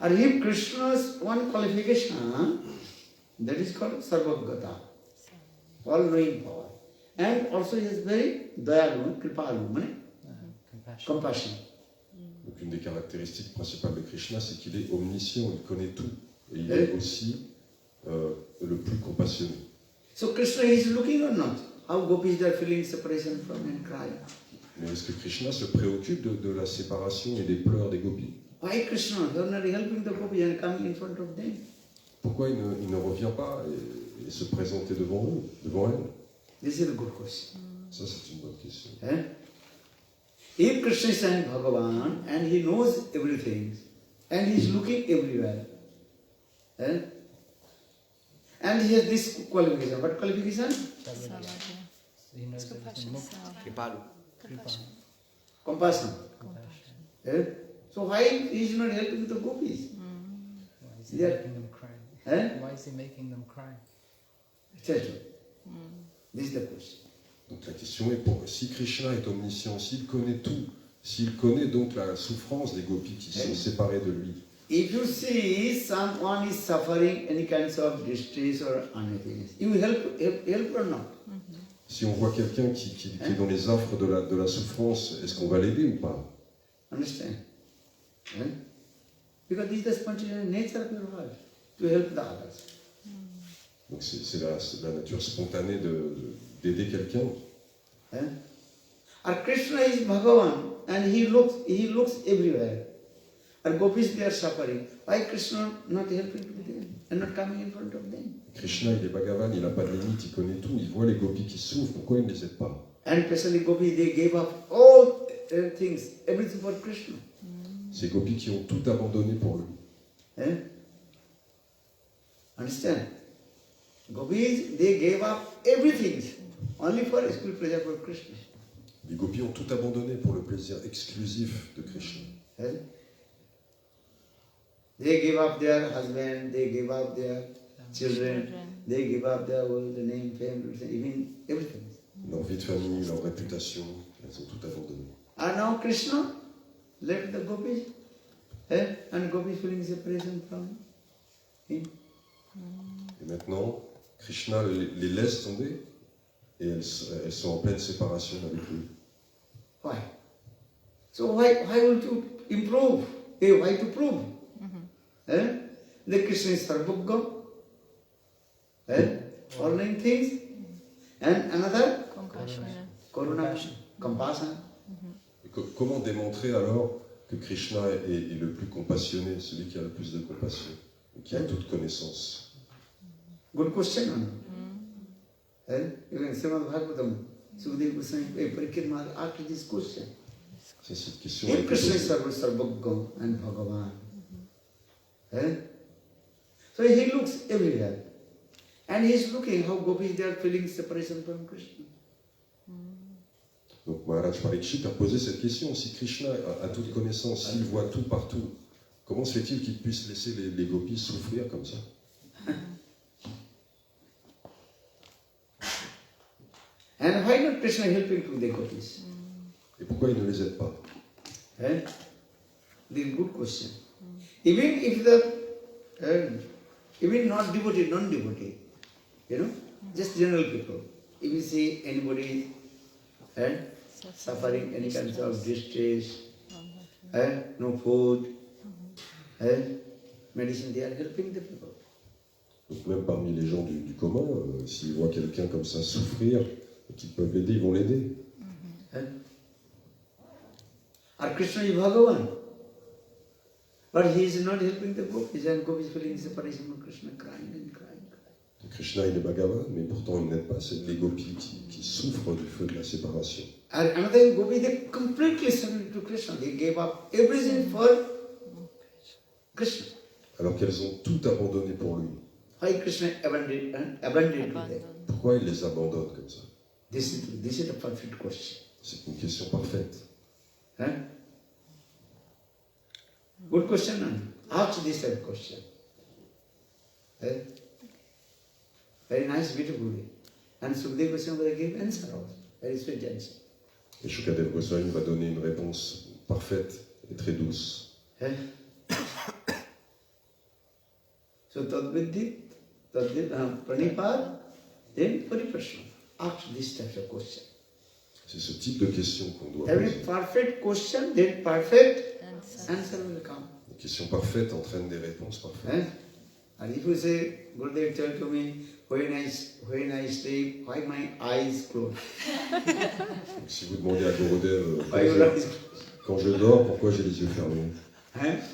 And if Krishna's one qualification, that is called Sarvagata, all-knowing power. And also he is very dayalu, kripalu, compassion. Donc une des caractéristiques principales de Krishna, c'est qu'il est omniscient, il connaît tout. Et il est aussi le plus compassionné. So Krishna is looking or not? How gopis are feeling separation from and crying? Mais est-ce que Krishna se préoccupe de la séparation et des pleurs des gopis? Why Krishna? They are not helping the gopis and coming in front of them. Pourquoi il ne revient pas et se présenter devant elles? This is a good question. Ça, c'est une bonne question. If Krishna is saying Bhagavan and he knows everything and he is looking everywhere, and he has this qualification. What qualification? He knows everything. Kripalu. Compassion. So why he is not helping the gopis? Why is he making them cry? Why is he making them cry? This is the question. Donc la question est si Krishna est omniscient, s'il connaît tout, s'il connaît donc la souffrance des gopis qui sont séparés de lui. If you see someone is suffering any kinds of distress or unhappiness, you help or not? Si on voit quelqu'un qui est dans les affres de la souffrance, est-ce qu'on va l'aider ou pas? Understand? Because this is the spontaneous nature of your heart, to help the others. Donc c'est la nature spontanée d'aider quelqu'un. And Krishna is Bhagavan and he looks everywhere. And gopis they are suffering. Why Krishna not helping them and not coming in front of them? Krishna il est Bhagavan, il n'a pas de limite, il connaît tout, il voit les gopis qui souffrent, pourquoi il ne les aide pas? And especially gopis, they gave up all things, everything for Krishna. Ces gopis qui ont tout abandonné pour lui. Understand? Gopis, they gave up everything, only for exclusive pleasure for Krishna. Les gopis ont tout abandonné pour le plaisir exclusif de Krishna. They gave up their husband, they gave up their children, they gave up their world, the name, fame, even everything. Leur vie de famille, leur réputation, elles ont tout abandonné. And now Krishna left the gopis, and gopis feeling separation from him. Et maintenant, Krishna les laisse tomber et elles sont en pleine séparation avec lui. Why? So why will you improve? Why to prove? The Krishna is Sarvagga, all nine things, and another Karuna, compassion. Et comment démontrer alors que Krishna est le plus compassionné, celui qui a le plus de compassion, et qui a toute connaissance? Good question. Even Srimad Bhagavatam, Sukadeva Goswami, Parikshit Maharaj asked this question. Ça, cette question If Krishna is Sarvagga and Bhagavan, so he looks everywhere, and he is looking how gopis they are feeling separation from Krishna. Donc Maharaj Parikshit a posé cette question. Si Krishna a toute connaissance, s'il voit tout partout, comment se fait-il qu'il puisse laisser les gopis souffrir comme ça? And why not Krishna helping to the gopis? Et pourquoi il ne les aide pas? This is a good question. Even if even not devotee, non-devotee, just general people, if you see anybody suffering any kinds of distress, no food, medicine, they are helping the people. Donc même parmi les gens du commun, s'ils voient quelqu'un comme ça souffrir et qu'ils peuvent l'aider, ils vont l'aider. Or Krishna is Bhagavan, but he is not helping the gopis, and gopis feeling separation from Krishna, crying and crying. Krishna il est Bhagavan, mais pourtant il n'aide pas, c'est les gopis qui souffrent du feu de la séparation. And another gopis, they completely surrendered to Krishna. They gave up everything for Krishna. Alors qu'elles ont tout abandonné pour lui. Why Krishna abandoned them? Pourquoi il les abandonne comme ça? This is a perfect question. C'est une question parfaite. Good question on ask this type of question. Eh? Very nice, beautiful way. And Sukadeva Goswami gave answer also. Very sweet answer. Et Shukadeva Goswami va donner une réponse parfaite et très douce. Eh? So tad-viddhi, pranipad, then pariprasnena. Ask this type of question. C'est ce type de question qu'on doit Every poser. perfect question, then perfect answer will come. Les questions parfaites entraînent des réponses parfaites. Eh? And if you say, Gurudev tell to me, when I sleep, why my eyes close? Donc, si vous demandez à Gurudev Why your eyes quand je dors, pourquoi j'ai les yeux fermés?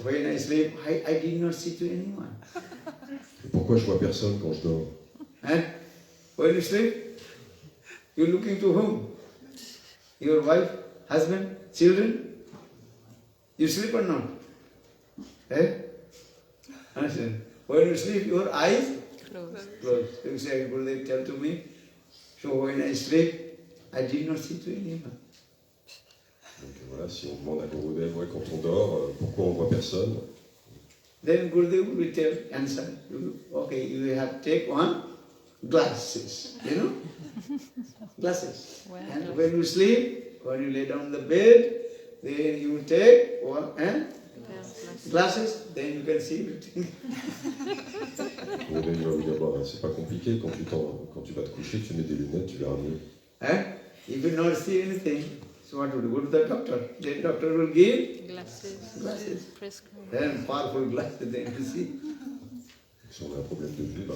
When I sleep, I did not see to anyone. Et pourquoi je vois personne quand je dors? When you sleep, you're looking to whom? Your wife, husband, children? You sleep or not? Understand? When you sleep, your eyes closed. You say, Gurudev, tell to me. So when I sleep, I did not see to anyone. Donc voilà, si on demande à Gurudev, ouais, quand on dort, pourquoi on voit personne? Then Gurudev will tell, answer. Okay, you have to take one glasses, you know? Glasses. Wow. And when you sleep, when you lay down on the bed, then you take one glasses, then you can see everything. Gurudev va vous dire, bon, c'est pas compliqué, quand tu vas te coucher, tu mets des lunettes, tu verras mieux. If you not see anything, so what would you go to the doctor? Then doctor will give glasses. Then powerful glasses, then you see. Si on a un problème de vue, ben,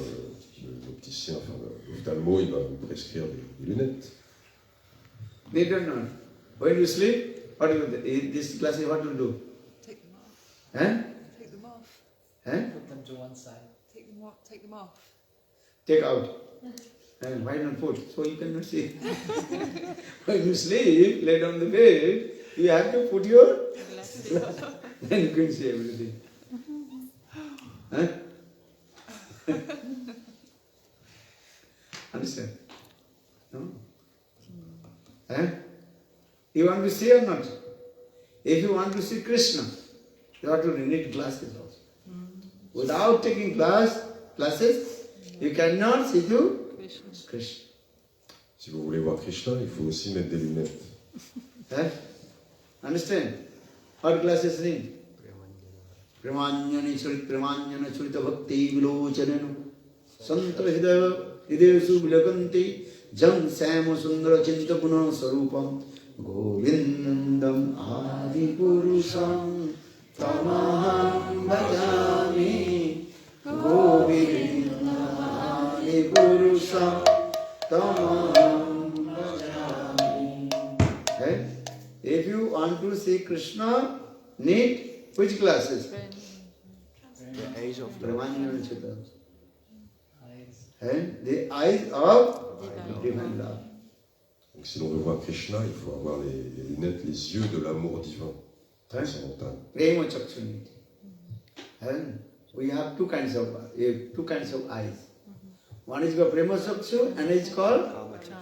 l'opticien, enfin l'ophtalmo, il va vous prescrire des lunettes. They don't know. When you sleep, what do you do? This glasses, what do you do? Take them off. Take them off. Put them to one side. Take them off. Take out. And why not put? So you cannot see. When you sleep, lay down the bed, you have to put your glasses. Then you can see everything. Understand? No? You want to see or not? If you want to see Krishna, you have to need glasses also. Without taking glasses, you cannot see to Krishna. Si vous voulez voir Krishna, il faut aussi mettre des lunettes. Understand? What glasses need? Prema-chakshu churita bhakti vilochanenu santa hidesu vilakanti jam samo sundara chinta puna sarupam govindam adi purusham tamaham bhajami govindam adi purusham tamaham bhajami. If you want to see Krishna, need which glasses? The eyes of Prema-chakshu. The eyes of divine love. Donc si l'on veut voir Krishna, il faut avoir les lunettes, les yeux de l'amour divin, transcendantal. Prema-chakshu. We have two kinds of eyes. One is called prema-chakshu and is called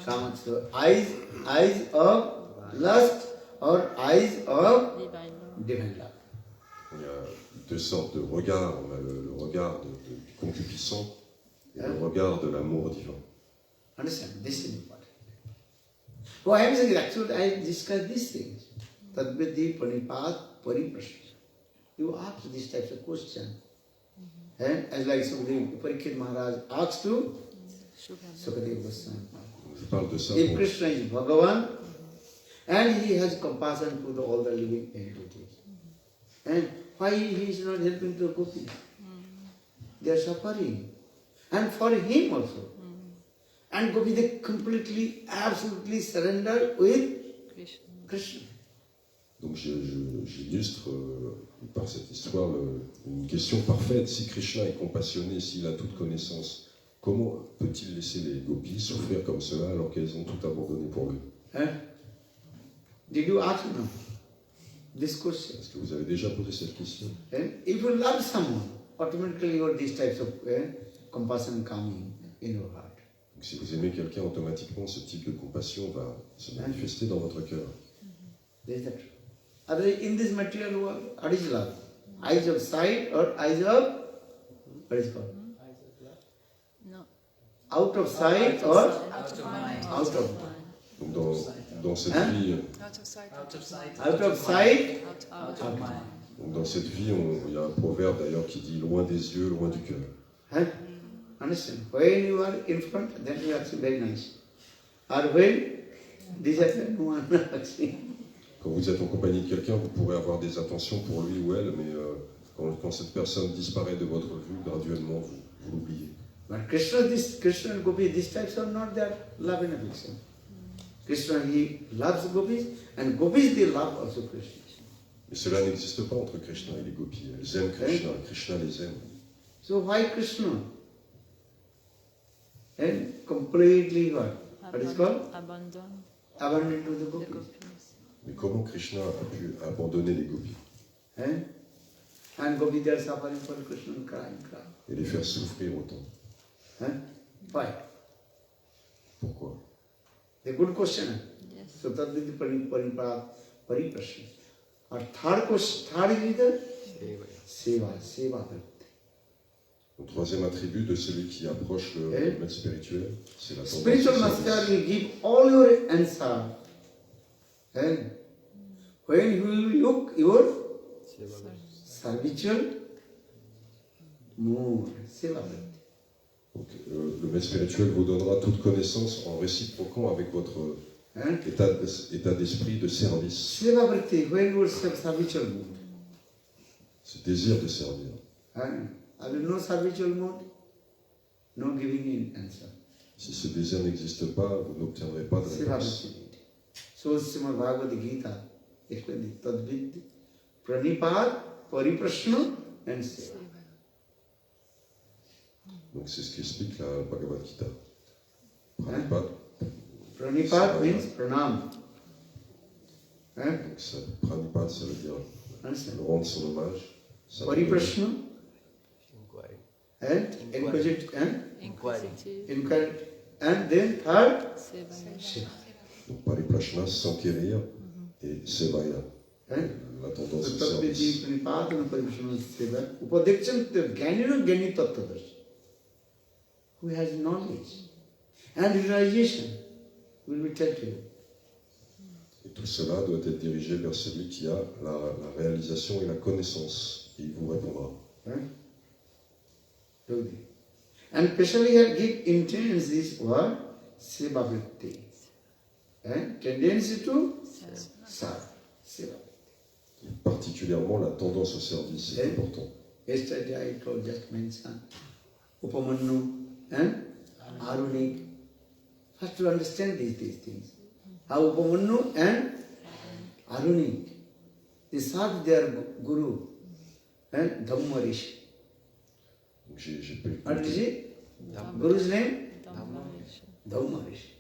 Kama-chakshu. Eyes of lust or eyes of divine love. Il y a deux sortes de regards. On a le regard du concupiscent et le regard de l'amour divin. Understand? This is important. So I am saying actually I discuss these things. Tad-viddhi, pranipad, pariprasnena. You ask these types of questions. As like Sukadeva Maharaj asked to Sukadeva Goswami. Je parle de ça. If Krishna is Bhagavan and he has compassion to all the living entities, and why he is not helping the gopis? They are suffering. And for him also. And gopis, they completely, absolutely surrender with Krishna. Donc j'illustre par cette histoire une question parfaite. Si Krishna est compassionné, s'il a toute connaissance, comment peut-il laisser les gopis souffrir comme cela alors qu'elles ont tout abandonné pour lui? Did you ask no? This question? Est-ce que vous avez déjà posé cette question? If you love someone, automatically you these types of compassion coming in your heart. Donc, si vous aimez quelqu'un, automatiquement ce type de compassion va se manifester dans votre cœur. Is that true? In this material world, what is love? Eyes of sight or eyes of, what is it called? No. Out of sight or Out of mind. out of mind. Donc dans cette vie, Out of sight. Out of sight, Out of mind. donc dans cette vie, il y a un proverbe d'ailleurs qui dit loin des yeux, loin du cœur. huh? Understand? When you are in front, then you are very nice. Or when disappear, no one asking. Quand vous êtes en compagnie de quelqu'un, vous pourrez avoir des attentions pour lui ou elle, mais quand cette personne disparaît de votre vue, graduellement, vous l'oubliez. But Krishna and Gopis, these types are not their love and affection. Krishna, he loves Gopis, and Gopis, they love also Krishna. Mais cela n'existe pas entre Krishna et les gopis. Elles aiment Krishna, Krishna les aime. So why Krishna? And completely what is called? Abandon Abandoned to the the Gopis. gopis. Mais comment Krishna a pu abandonner les gopis Eh? And Gopis, they are suffering for Krishna, crying. et les faire souffrir autant? Eh? Why? Pourquoi? A good question. Yes. So that is the pariprasnena. Or third question, third is the seva. Le troisième attribut de celui qui approche le maître spirituel, c'est la tendance Spiritual au master service. will give all your answer. And when you will look your servitual mood, seva. Donc, le maître spirituel vous donnera toute connaissance en réciproquant avec votre And état d'esprit de service, seva vritti, when your servitual mood. ce désir de servir. And having no servitual mood, no giving in answer. Si ce désir n'existe pas, vous n'obtiendrez pas de Seva réponse. vritti. So Srimad Bhagavad Gita explains it. Tad-viddhi, pranipat, pariprasnena and seva. Donc c'est ce qu'explique la Bhagavad Gita. Pranipat, Pranipat means pranam. donc ça, Pranipat, ça veut dire Understand? rendre son hommage. Ça veut dire- Pariprasnena Inquiry. and inquisitive and Inquisitive. inquiry. And then third, Sevaya. seva. Donc pariprasnena, s'enquérir, et sevaya, Right? la tendance au Tad-viddhi, service. pranipat and pariprasnena seva. Upadiksham Gyanino Gyani tattva-darshinah. Who has knowledge and realization will be tell to you. Et tout cela doit être dirigé vers celui qui a la réalisation et la connaissance. Et il vous répondra. Right? And especially here give intense this word seva vritti. And tendency to serve. Seva. Et particulièrement la tendance au service, c'est Eh? important. Yesterday I told just mentioned Upamanyu and Arunika. First to understand these things. How Upamanyu and Arunika, they serve their Guru and Dhammarishi. Donc j'ai pu- What is it? Guru's name? Dhammarishi. Dhammarishi.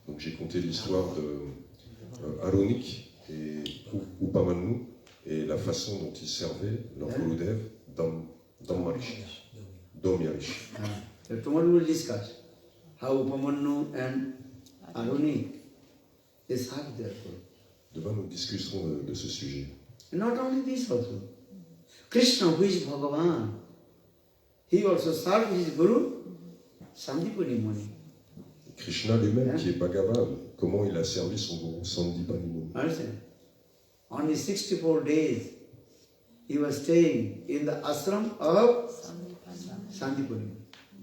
Donc j'ai conté l'histoire de Arunika et Upamanyu et la façon dont ils servaient leur Gurudev dans Marishi. So tomorrow we will discuss how Upamanyu and Arunika, they serve their Guru. Demain nous discuterons de ce sujet. And not only this also. Krishna, who is Bhagavan, he also served his Guru, Sandipani Muni. Krishna lui-même, qui est Bhagavan, comment il a servi son Guru Sandipani Muni. Understand? Only 64 days he was staying in the ashram of Sandipani. Sandipani.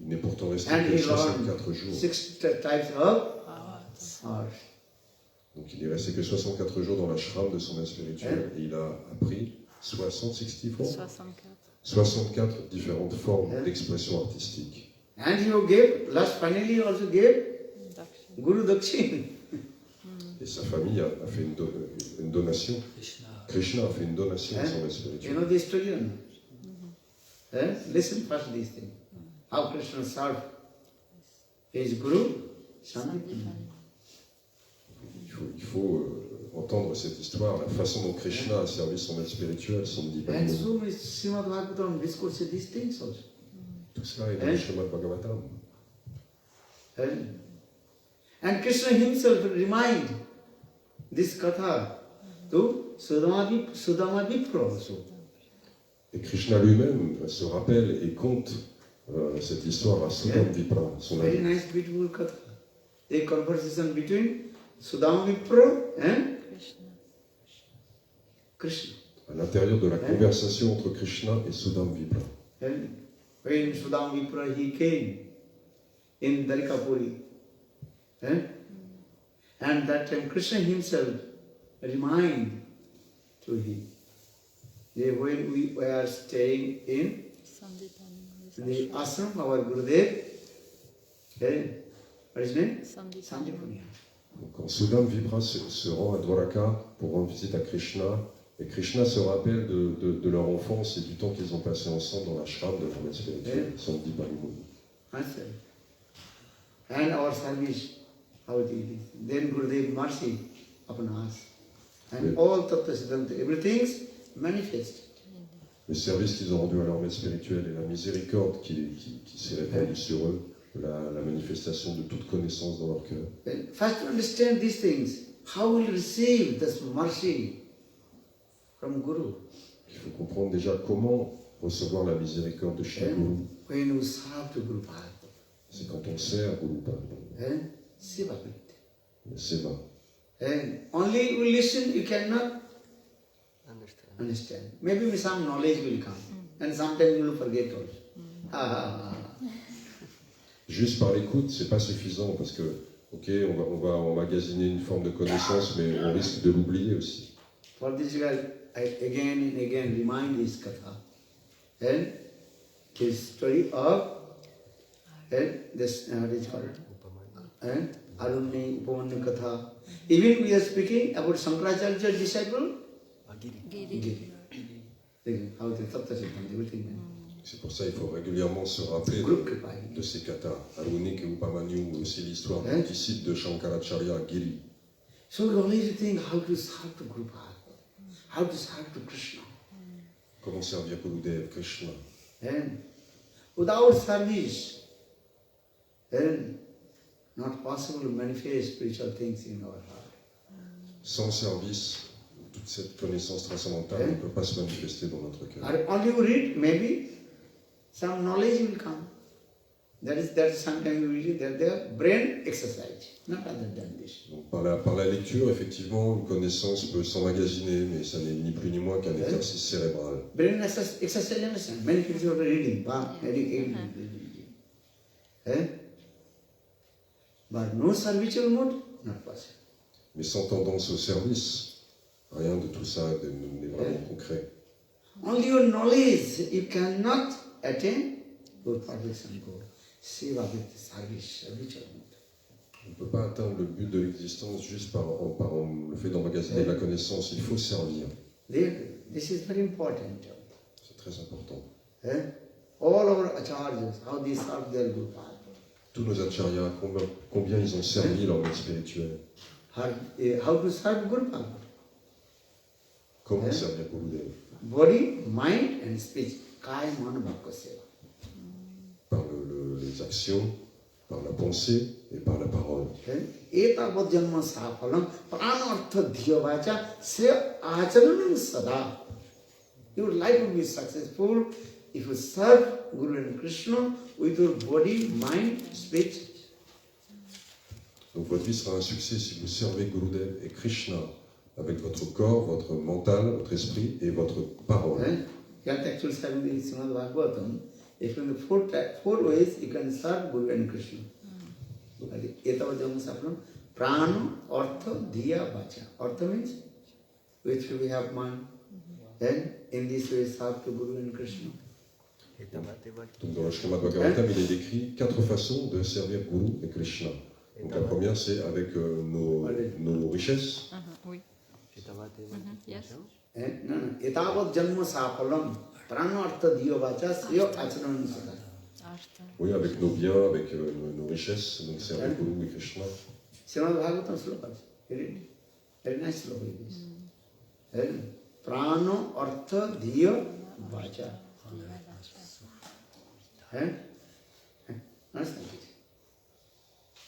Il n'est pourtant resté And que he 64 learned jours. 6 types of arts. Donc il n'est resté que 64 jours dans l'ashram de son maître spirituel et il a appris 64 différentes formes d'expression artistique. And he gave, finally he also gave Guru Dakshin. Et sa famille a fait une donation. Krishna a fait une donation à son maître You spirituel. know the story or not? Listen first this thing. How Krishna served his Guru, Sandipani. Il faut entendre cette histoire, la façon dont Krishna a servi son maître spirituel, Sandipani And Muni. so Srimad Bhagavatam discourses these things also. Tout cela est dans le Srimad Bhagavatam. And Krishna himself remind this katha to Sudama Vipra also. Et Krishna lui-même se rappelle et compte cette histoire à Sudama Vipra, son Very ami. nice, beautiful katha. A conversation between Sudama Vipra and Krishna. À l'intérieur de la conversation entre Krishna et Sudama Vipra. And when Sudama Vipra he came in Dwarikapuri, and that time Krishna himself reminded to him. When we were staying in the ashram, our Gurudev, what is his name? Sandipani. Donc, quand Sudama Vipra se rend à Dwaraka pour rendre visite à Krishna, et Krishna se rappelle de leur enfance et du temps qu'ils ont passé ensemble dans l'ashram de leur maître spirituel, Sandipani. And our service, how it is. Then Gurudev mercy upon us. And all tattva-darshinah, everything manifest. Le service qu'ils ont rendu à leur maître spirituel et la miséricorde qui s'est répandue sur eux, la manifestation de toute connaissance dans leur cœur. First to understand these things, how will receive this mercy from Guru? Il faut comprendre déjà comment recevoir la miséricorde de chez Guru. When you serve to Guru Pada. C'est quand on sert Guru Pada. Seva. Le seva. And only you listen, you cannot understand. Maybe some knowledge will come, and sometimes you will forget also. Juste par l'écoute, c'est pas suffisant parce que, ok, on va emmagasiner une forme de connaissance, mais on risque de l'oublier aussi. For this guy, I again and again remind this katha, and his story of this what is called Arunika Upamanyu katha. Even we are speaking about Shankaracharya's disciple, Giri. How the tattva-darshinah, everything. C'est pour ça qu'il faut régulièrement se rappeler de ces kathas. Arunika et Upamanyu, aussi l'histoire du disciple de Shankaracharya, Giri. So we always think how to serve to Guru Pada, how to serve to Krishna. Comment servir Gurudev, Krishna. And without service, then not possible to manifest spiritual things in our heart. Sans service, toute cette connaissance transcendantale ne peut pas se manifester dans notre cœur. Only you read, maybe some knowledge will come. That is sometimes we read that the brain exercise, not other than this. Donc, par la lecture, effectivement, une connaissance peut s'emmagasiner, mais ça n'est ni plus ni moins qu'un exercice cérébral. Brain exercise, understand? Many people are reading, but no servitual mode, not possible. Mais sans tendance au service, rien de tout ça n'est vraiment concret. Only your knowledge, you cannot attain your perfection goal. Seva with service, servitual mode. On ne peut pas atteindre le but de l'existence juste par le fait d'emmagasiner la connaissance. Il faut servir. This is very important. C'est très important. All our acharyas, how they serve their Guru Pada. Tous nos acharyas, combien ils ont servi leur maître spirituel. How to serve Guru Pada. Comment servir Gurudev. Body, mind and speech. Kaya mana bhakka seva. Par les actions, par la pensée et par la parole. Etavad janma safalam pranartha dhiyavacha se acharanam sada. Your life will be successful if you serve Guru and Krishna with your body, mind, speech. Donc votre vie sera un succès si vous servez Gurudev et Krishna avec votre corps, votre mental, votre esprit et votre parole. You have to actually serve the Srimad Bhagavatam. If in the four ways you can serve Guru and Krishna. Etavad janma safalam prana, artha, dhiya, vacha. Artha means which we have mind. Then in this way serve to Guru and Krishna. Donc dans le Srimad Bhagavatam, il est décrit 4 façons de servir Guru et Krishna. Donc la première, c'est avec nos richesses. Oui. Yes. Etavad janma safalam prana, artha, dhiya, vacha sriya acharanam sada. Oui, avec nos biens, avec nos richesses, donc servir Guru et Krishna. Srimad Bhagavatam sloka. Very nice sloka it is. Prana, artha, dhiya, vacha. Understand it?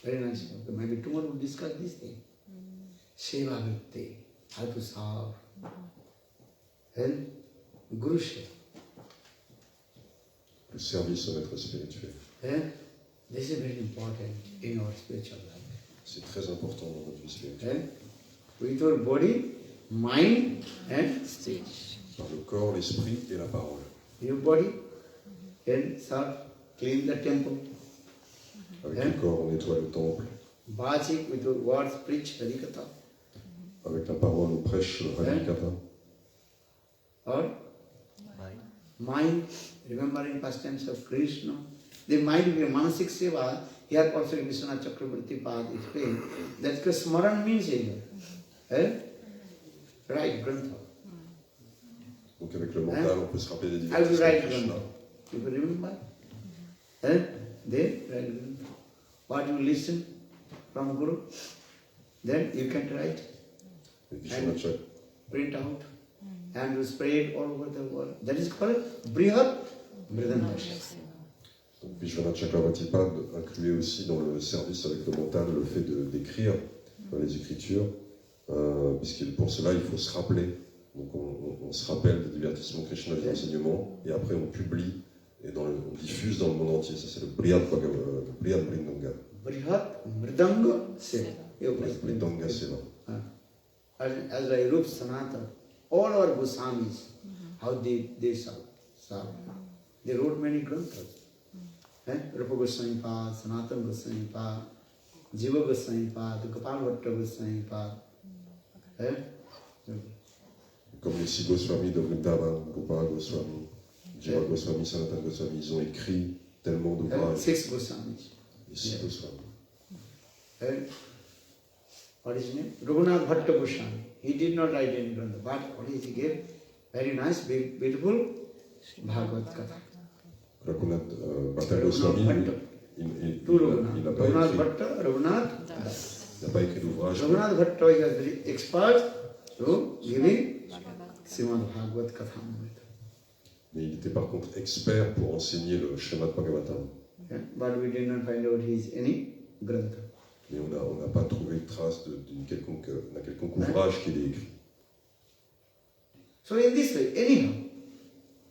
Very nice. Maybe tomorrow we'll discuss this thing. Seva viddhi, how to serve. And Guru-seva. le service au maître spirituel. This is very important in our spiritual life. C'est très important dans notre vie spirituelle. With our body, mind and speech. Par le corps, l'esprit et la parole. Your body can serve, clean the temple. Avec le corps, on nettoie le temple. Bhajik with your words, preach Harikatha. Avec la parole, on prêche le Arunika. Or mind, remembering pastimes of Krishna. The mind will be manasik seva. Here also Krishna Chakravarti Pad explained that Smaran means here. Right, Grantha. Donc avec le mental, on peut se rappeler des I will divertissements write de Krishna. Grantha. You will remember? They write Grantha. What you listen from Guru, then you can write and print out and you spread all over the world. That is called Brihat Mridandasha. Donc Vishwanath Chakravartipad incluait aussi dans le service avec le mental le fait d'écrire dans les écritures, puisque pour cela il faut se rappeler. Donc on se rappelle des divertissements Krishna, des enseignements, et après on publie et on diffuse dans le monde entier. Ça c'est le Brihat Mridanga. Brihat Mridanga Seva. Mridanga Seva. As I Rup Sanatana, all our Goswamis, how they serve. They wrote many granthas. Rupa Goswami Pad, Sanatana Goswami Pad, Jiva Goswami Pad, Gopal Bhatta Goswami Pad. Comme les Six Gosvamis de Vrindavan, Gopal Goswami, Jiva Goswami, Sanatana Goswami, ils ont écrit tellement d'ouvrages. Six Goswamis. Les Six Gosvamis. What is his name? Raghunath Bhatta Goswami. He did not write any grantha, but what is he gave? Very nice, beautiful Bhagavad Katha. Raghunath Bhatta Goswami, il n'a pas Raghunath écrit. Bhatta, Raghunath Il n'a pas écrit d'ouvrage. Raghunath Bhatta is very expert to giving Srimad Bhagavad Katha. Mais il était par contre expert pour enseigner le Srimad Bhagavatam. But we did not find out he is any grantha. Mais on n'a pas trouvé de trace d'un quelconque ouvrage qu'il ait écrit. So in this way, anyhow,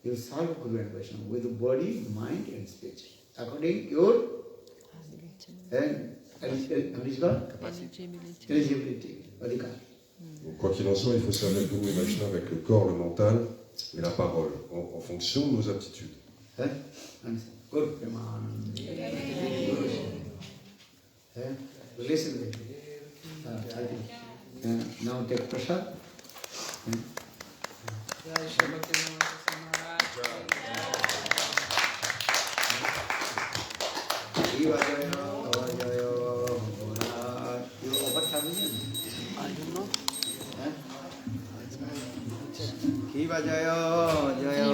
you serve Guru and Vaishnava with body, mind and speech. According to your eligibility, adhikar. Donc, quoi qu'il en soit, il faut servir le Guru et Vaishnava avec le corps, le mental et la parole, en fonction de nos aptitudes. Good listen. Now take prasad. You offer service? I don't know. Kiva Jayo, Jayo,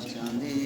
Chandi.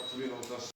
Srila